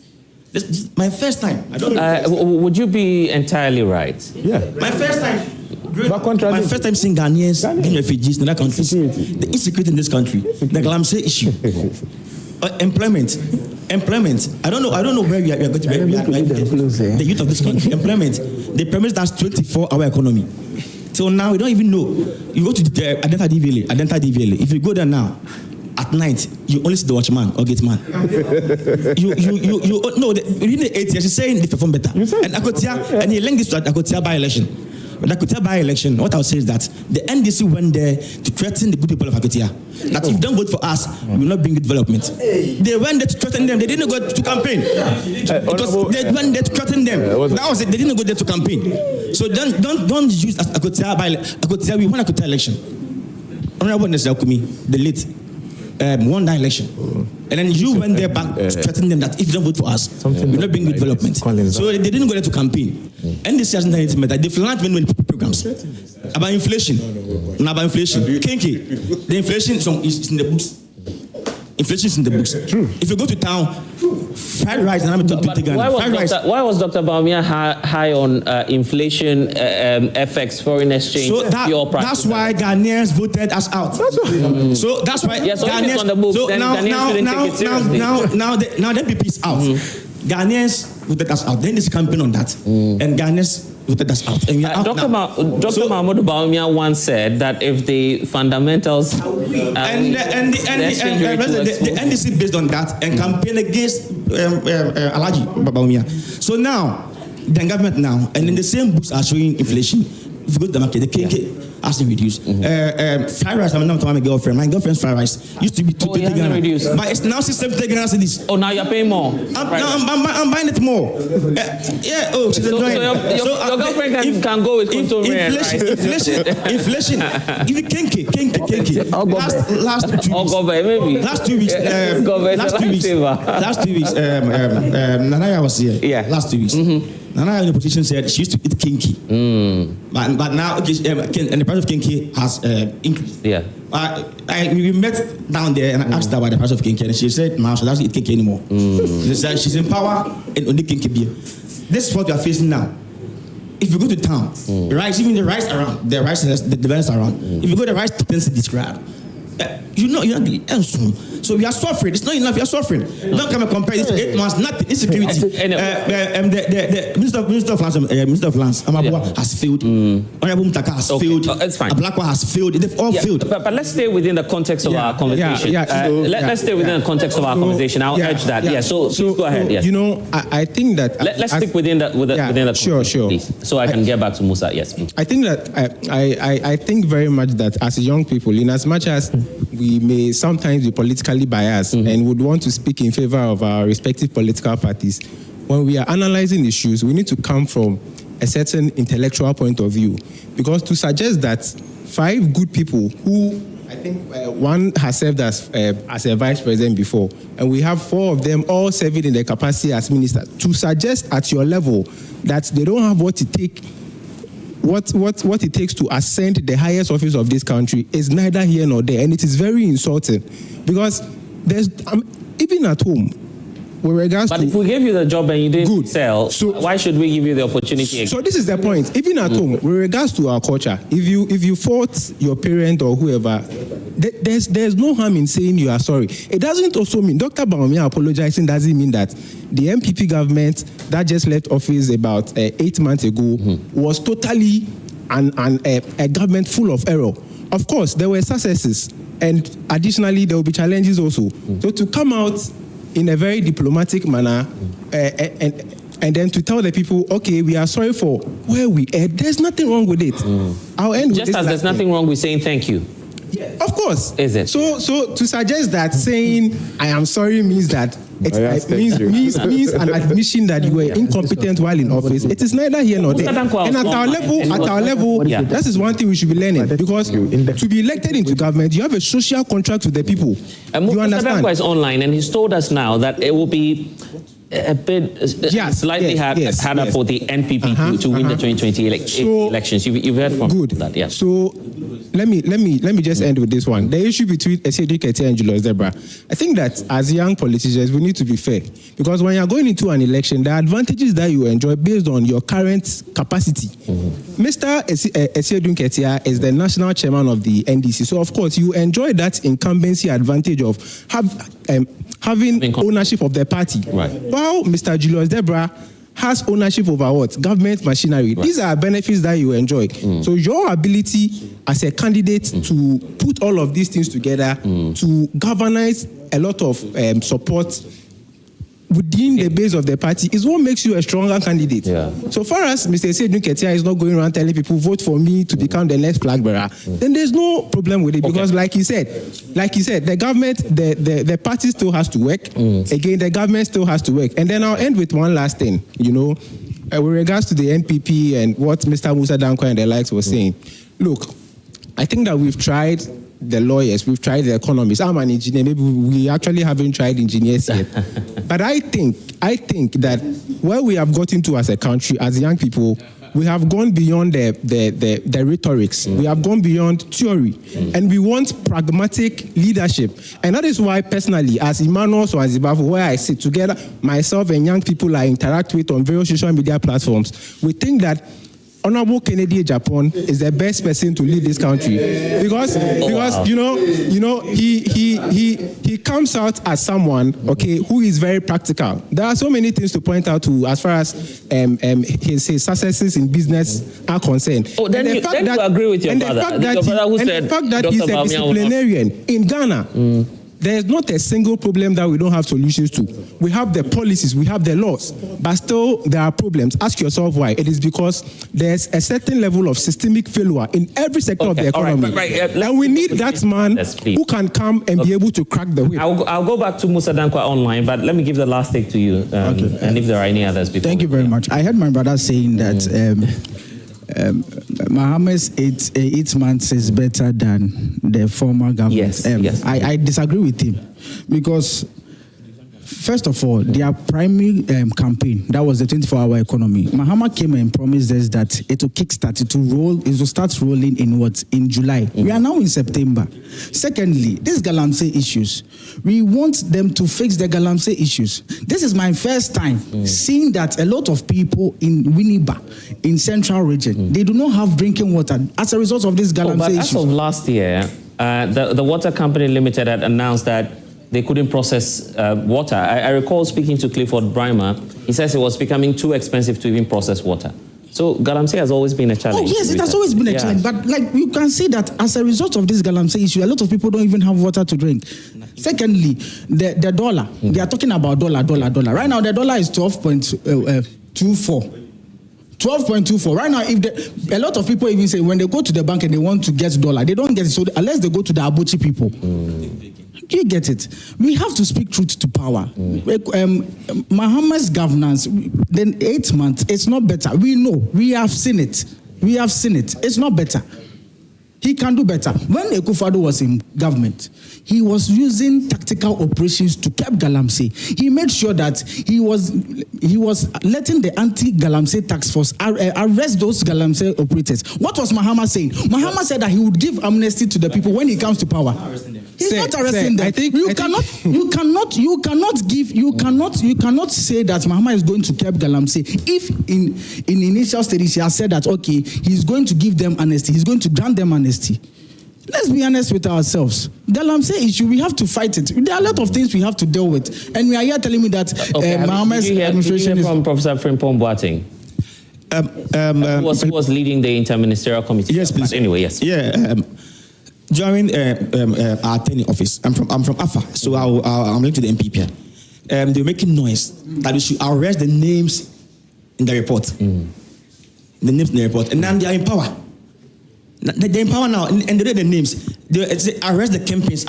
This is my first time. I don't know. Would you be entirely right? Yeah. My first time. My first time seeing Ghanaians being refugees in other countries. The insecurity in this country. The Galamsey issue. Employment. I don't know where we are going to be. The youth of this country. Employment. They permit us 24-hour economy. Till now, we don't even know. You go to the Adenta DVLA. If you go there now, at at night, you only see the watchman or gate man. No, within the 8 years, you're saying they perform better. And Akotia, and he linked this to Akotia by-election. But Akotia by-election, what I'll say is that the NDC went there to threaten the good people of Akotia. That if you don't vote for us, we will not bring good development. They went there to threaten them. They didn't go to campaign. They went there to threaten them. That was it. They didn't go there to campaign. So don't use Akotia by Akotia. We won Akotia election. Honorable Nestor Kumi, the late, won that election. And then you went there back to threaten them that if you don't vote for us, we're not bring good development. So they didn't go there to campaign. And this hasn't done anything better. They've launched many programs about inflation. Now about inflation. Kinky. The inflation is in the books. Inflation is in the books. True. If you go to town, fried rice, and I'm why was Dr. Bawumia high on inflation, FX, foreign exchange? So that's why Ghanaians voted us out. So that's why Ghanaians on the books. So then now the PP is out. Ghanaians voted us out. Then this campaign on that, and Ghanaians voted us out. And we are out Dr. now. Dr. Mahmoud Bawumia once said that if the fundamentals the NDC based on that and campaign against Alhaji Bawumia. So now the government now and in the same books are showing inflation. If you go to the market, the KK has to reduce. Fried rice, I'm not talking about my girlfriend. My girlfriend's fried rice used to be 230 Ghana. But it's now 670 Ghana cedis. Oh, now you're paying more. I'm buying it more. She's enjoying it. Your girlfriend can go with inflation. Even Kenke. Last 2 weeks, Nanaya was here. Yeah. Last 2 weeks. Nanaya in the position said she used to eat kinky. But now, and the price of kinky has increased. Yeah. We met down there and I asked her about the price of kinky, and she said, "Ma'am, she doesn't eat kinky anymore." She said she's in power and only kinky beer. This is what we are facing now. If you go to town, rice, even the rice around, the rice around. If you go to the rice to describe. You're not so we are suffering. It's not enough. We are suffering. Don't come and compare this 8 months. Nothing. Insecurity. The Minister of Lands, Amabua has failed. Honorable Mutaka has failed. It's fine. Ablakwa has failed. They've all failed. But let's stay within the context of our conversation. Let's stay within the context of our conversation. I'll edge that. So go ahead. Yes. You know, I think that let's stick within the context, sure. Please, so I can get back to Musa. Yes. I think that I think very much that as young people, in as much as we may sometimes be politically biased and would want to speak in favor of our respective political parties, when we are analyzing issues, we need to come from a certain intellectual point of view. Because to suggest that 5 good people who, I think one has served as a vice president before, and we have 4 of them all serving in their capacity as minister, to suggest at your level that they don't have what it takes what it takes to ascend the highest office of this country is neither here nor there, and it is very insulting because there's even at home. But if we gave you the job and you didn't sell, so why should we give you the opportunity again? So this is the point. Even at home, with regards to our culture, if you fought your parent or whoever, there's no harm in saying you are sorry. It doesn't also mean Dr. Bawumia apologizing doesn't mean that the MPP government that just left office about 8 months ago was totally a government full of error. Of course, there were successes, and additionally there will be challenges also. So to come out in a very diplomatic manner, and then to tell the people, okay, we are sorry for where we erred. There's nothing wrong with it. I'll end just as there's nothing wrong with saying thank you. Yeah, of course. Is it? So to suggest that saying I am sorry means that means an admission that you were incompetent while in office. It is neither here nor there. And at our level, that is one thing we should be learning, because to be elected into government, you have a social contract with the people. You understand? Mr. is online, and he's told us now that it will be a bit slightly harder for the NPP to win the 2020 elections. You've heard from that, yeah. So let me just end with this one. The issue between Essiedu Ketia and Julius Debra. I think that as young politicians, we need to be fair, because when you're going into an election, the advantages that you enjoy based on your current capacity. Mr. Essiedu Ketia is the national chairman of the NDC, so of course you enjoy that incumbency advantage of having ownership of the party. Right. While Mr. Julius Debra has ownership over what? Government machinery. Right. These are benefits that you enjoy. So your ability as a candidate to put all of these things together, to galvanize a lot of support within the base of the party is what makes you a stronger candidate. Yeah. So far as Mr. Seydou Ketia is not going around telling people vote for me to become the next flag bearer, then there's no problem with it because like he said, the government, the party still has to work. Again, the government still has to work. And then I'll end with one last thing, with regards to the NPP and what Mr. Musa Dankwa and the likes were saying. Look, I think that we've tried the lawyers, we've tried the economists. I'm an engineer, maybe we actually haven't tried engineers yet. But I think that where we have gotten to as a country, as young people, we have gone beyond the rhetorics. We have gone beyond theory. And we want pragmatic leadership. And that is why personally, as Emmanuel Swanzibafu, where I sit together, myself and young people I interact with on various social media platforms, we think that Honorable Kennedy Japan is the best person to lead this country because he comes out as someone who is very practical. There are so many things to point out to as far as his successes in business are concerned. Oh, then you agree with your brother. The fact that he's a disciplinarian in Ghana. There's not a single problem that we don't have solutions to. We have the policies, we have the laws, but still there are problems. Ask yourself why. It is because there's a certain level of systemic failure in every sector of the economy. And we need that man who can come and be able to crack the whip. I'll go back to Musa Dankwa online, but let me give the last take to you, and if there are any others before. Thank you very much. I heard my brother saying that Mohammed's 8 months is better than the former government. Yes. I disagree with him because, first of all, their primary campaign, that was the 24-hour economy. Mahama came and promised us that it will kickstart, it will start rolling in July. We are now in September. Secondly, these Galamsey issues, we want them to fix the Galamsey issues. This is my first time seeing that a lot of people in Winneba, in central region, they do not have drinking water as a result of these Galamsey issues. But as of last year, the water company limited had announced that they couldn't process water. I recall speaking to Clifford Brymer. He says it was becoming too expensive to even process water. So Galamsey has always been a challenge. Oh yes, it has always been a challenge. But like you can see that as a result of this Galamsey issue, a lot of people don't even have water to drink. Secondly, the dollar. They are talking about dollar. Right now, the dollar is 12.24. 12.24. Right now, a lot of people even say when they go to the bank and they want to get dollar, they don't get it. So unless they go to the Abuchi people. You get it. We have to speak truth to power. Mohammed's governance, then 8 months, it's not better. We know. We have seen it. It's not better. He can do better. When Akufo-Addo was in government, he was using tactical operations to keep Galamsey. He made sure that he was letting the anti-Galamsey task force arrest those Galamsey operators. What was Mahama saying? Mahama said that he would give amnesty to the people when he comes to power. He's not arresting them. You cannot say that Mahama is going to keep Galamsey if in initial stages he has said that okay, he's going to give them amnesty, he's going to grant them amnesty. Let's be honest with ourselves. Galamsey issue, we have to fight it. There are a lot of things we have to deal with, and we are here telling me that Mohammed's administration is from Professor Frimpong Boateng. Who was leading the interministerial committee? Yes, please. But anyway, yes. Yeah. During our tenure office, I'm from AFA, so I'm linked to the MPP. They're making noise that we should arrest the names in the report. The names in the report, and now they are in power. They're in power now, and they read the names. They say, arrest the campaigns.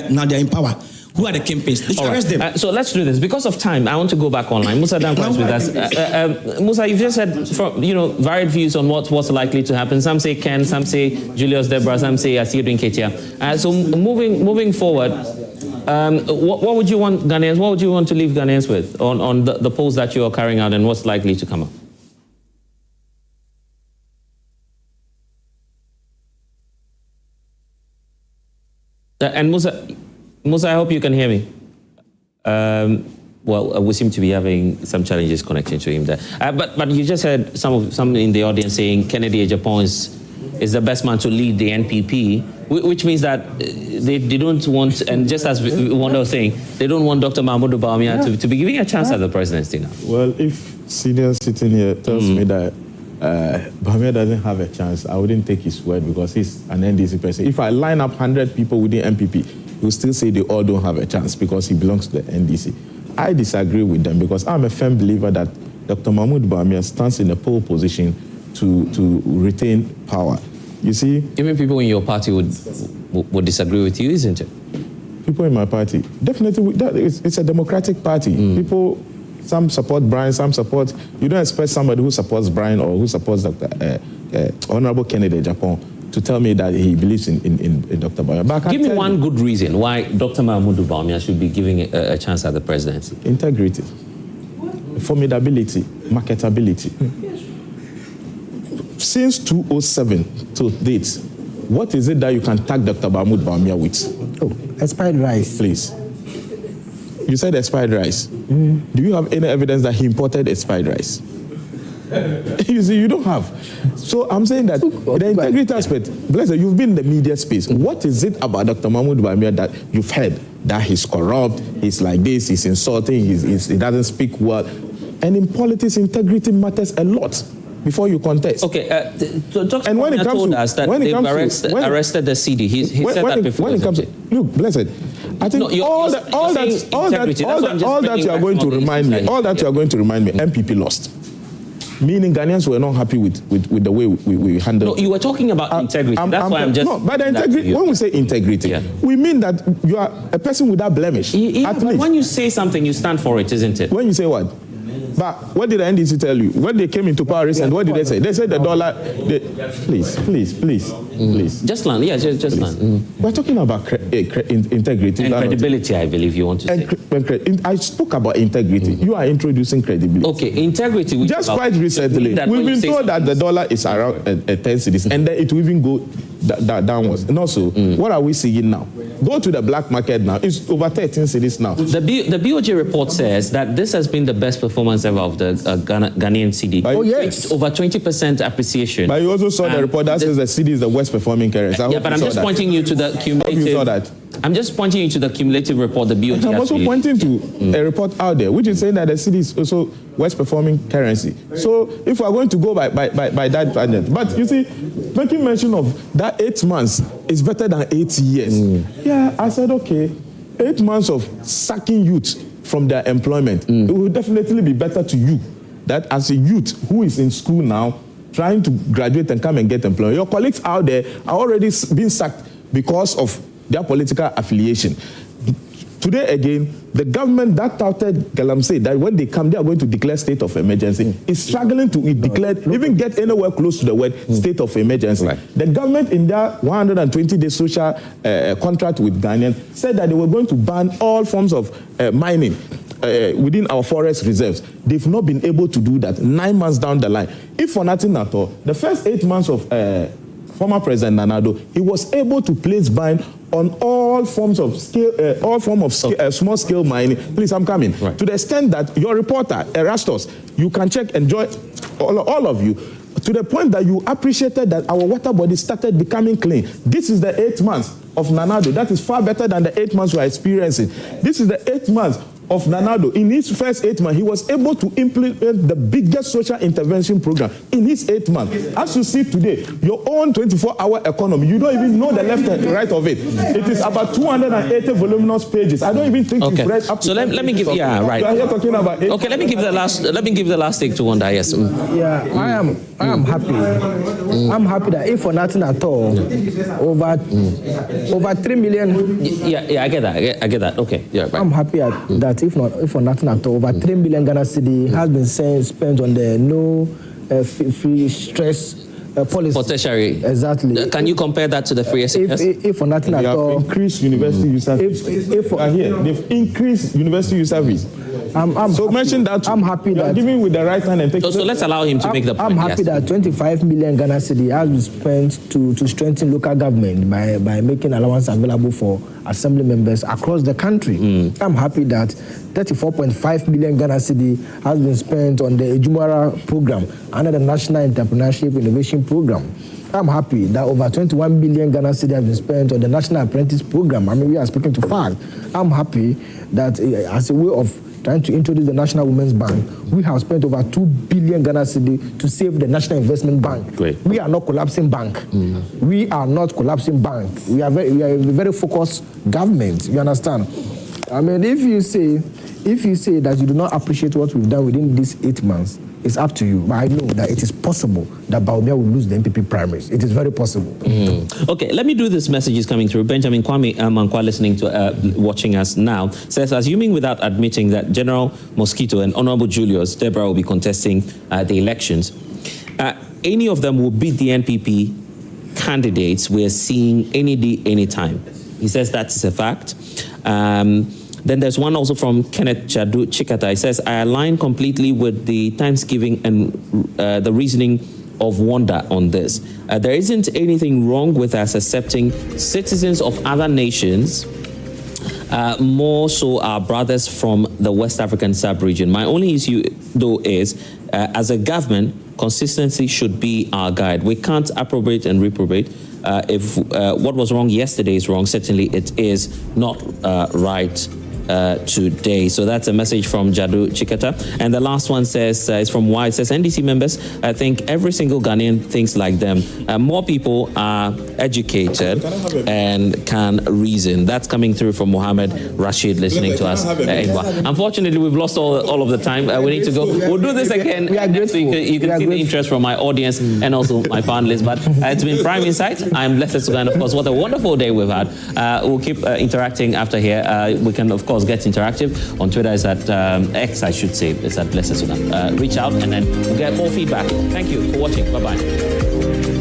Now they're in power. Who are the campaigns? They should arrest them. So let's do this. Because of time, I want to go back online. Musa Dankwa is with us. Musa, you've just said varied views on what's likely to happen. Some say Ken, some say Julius Debra, some say Seydou Ketia. So moving forward, what would you want Ghanaians? What would you want to leave Ghanaians with on the polls that you are carrying out and what's likely to come up? And Musa, I hope you can hear me. We seem to be having some challenges connecting to him there. But you just heard some in the audience saying Kennedy Japan is is the best man to lead the NPP, which means that they don't want, and just as Wanda was saying, they don't want Dr. Mahmoud Bawumia to be giving a chance at the presidency now. Well, if senior sitting here tells me that Bawumia doesn't have a chance, I wouldn't take his word because he's an NDC person. If I line up 100 people within NPP, he will still say they all don't have a chance because he belongs to the NDC. I disagree with them because I'm a firm believer that Dr. Mahmoud Bawumia stands in a pole position to retain power. You see, even people in your party would disagree with you, isn't it? People in my party, definitely. It's a democratic party. People, some support Brian, some support. You don't expect somebody who supports Brian or who supports Dr. Honorable Kennedy Japan to tell me that he believes in Dr. Bawumia. Give me one good reason why Dr. Mahmoud Bawumia should be giving a chance at the presidency. Integrity, formidability, marketability. Since 2007 to date, what is it that you can tag Dr. Mahmoud Bawumia with? Oh, expired rice. Please. You said expired rice. Do you have any evidence that he imported expired rice? You see, you don't have. So I'm saying that the integrity aspect, bless you, you've been in the media space. What is it about Dr. Mahmoud Bawumia that you've heard that he's corrupt, he's like this, he's insulting, he doesn't speak well? And in politics, integrity matters a lot before you contest. Okay, Dr. And when it comes told to, us that they've arrested the CD. He said that before. When it comes to, look, blessed. I think all that you are going to remind me, MPP lost. Meaning Ghanaians were not happy with the way we handled. No, you were talking about integrity. That's why I'm just. No, but the integrity. When we say integrity, we mean that you are a person without blemish. But when you say something, you stand for it, isn't it? When you say what? But what did the NDC tell you? When they came into power recently, what did they say? They said the dollar. Please. Just land. Yeah, just land. We're talking about integrity and credibility. I believe you want to say. I spoke about integrity. You are introducing credibility. Okay, integrity. Just quite recently, we've been told that the dollar is around 10 cedis, and then it will even go downwards. And also, what are we seeing now? Go to the black market now. It's over 13 cedis now. The BOJ report says that this has been the best performance ever of the Ghanaian CD. Oh, yes. It's over 20% appreciation. But you also saw the report that says the CD is the worst performing currency. Yeah, but I'm just pointing you to the cumulative. You saw that. I'm just pointing you to the cumulative report the BOJ I'm also pointing to a report out there, which is saying that the CD is also worst performing currency. So if we are going to go by that standard, but you see, making mention of that 8 months is better than 8 years. Yeah, I said, okay, 8 months of sacking youth from their employment, it will definitely be better to you that as a youth who is in school now, trying to graduate and come and get employed. Your colleagues out there are already being sacked because of their political affiliation. Today again, the government that touted Galamsey that when they come, they are going to declare state of emergency, is struggling to declare, even get anywhere close to the word state of emergency. Right. The government in their 120-day social contract with Ghanaians said that they were going to ban all forms of mining within our forest reserves. They've not been able to do that 9 months down the line. If for nothing at all, the first 8 months of former President Nanado, he was able to place ban on all forms of small scale mining. Please, I'm coming. Right. To the extent that your reporter, Erastus, you can check, enjoy all of you, to the point that you appreciated that our water body started becoming clean. This is the 8 months of Nanado. That is far better than the 8 months we are experiencing. This is the 8 months of Nanado. In his first 8 months, he was able to implement the biggest social intervention program in his 8 months. As you see today, your own 24-hour economy, you don't even know the left and right of it. It is about 280 voluminous pages. I don't even think you've read up to. So let me give. Yeah, right. You are here talking about. Okay, let me give the last take to Wanda. Yes. Yeah, I am happy. I'm happy that if for nothing at all, over 3 million. Yeah, I get that. Okay. Yeah, right. I'm happy that if for nothing at all, over 3 billion Ghana cedi has been spent on the no free stress policy. For tertiary. Exactly. Can you compare that to the free SFS? If for nothing at all. They've increased university user fees. They've increased university user fees. So mention that. I'm happy that giving with the right hand and taking. So let's allow him to make the point. I'm happy that 25 million Ghana cedi has been spent to strengthen local government by making allowance available for assembly members across the country. I'm happy that 34.5 million Ghana cedi has been spent on the Ejumara program under the National Entrepreneurship Innovation Program. I'm happy that over 21 billion Ghana cedi has been spent on the National Apprentice Program. I mean, we are speaking to FAG. I'm happy that as a way of trying to introduce the National Women's Bank, we have spent over 2 billion Ghana cedi to save the National Investment Bank. Great. We are not collapsing bank. We are not collapsing bank. We are a very focused government. You understand? I mean, if you say that you do not appreciate what we've done within these 8 months, it's up to you. But I know that it is possible that Baumia will lose the NPP primaries. It is very possible. Okay, let me do this. Message is coming through. Benjamin Kwame Mankwa, listening to, watching us now, says, assuming without admitting that General Mosquito and Honorable Julius Deborah will be contesting the elections, any of them will beat the NPP candidates we're seeing any day, any time. He says that's a fact. Then there's one also from Kenneth Chadu Chikata. He says, I align completely with the Thanksgiving and the reasoning of Wanda on this. There isn't anything wrong with us accepting citizens of other nations, more so our brothers from the West African sub-region. My only issue, though, is as a government, consistency should be our guide. We can't appropriate and reprobate. If what was wrong yesterday is wrong, certainly it is not right today. So that's a message from Jadu Chikata. And the last one says, is from Y. It says, NDC members, I think every single Ghanaian thinks like them. More people are educated and can reason. That's coming through from Mohammed Rashid, listening to us. Unfortunately, we've lost all of the time. We need to go. We'll do this again next week. You can see the interest from my audience and also my panelists. But it's been Prime Insight. I'm Blessed Sugan. Of course, what a wonderful day we've had. We'll keep interacting after here. We can, of course, get interactive on Twitter. Is at X, I should say. It's at Blessed Sugan. Reach out and then we'll get more feedback. Thank you for watching. Bye-bye.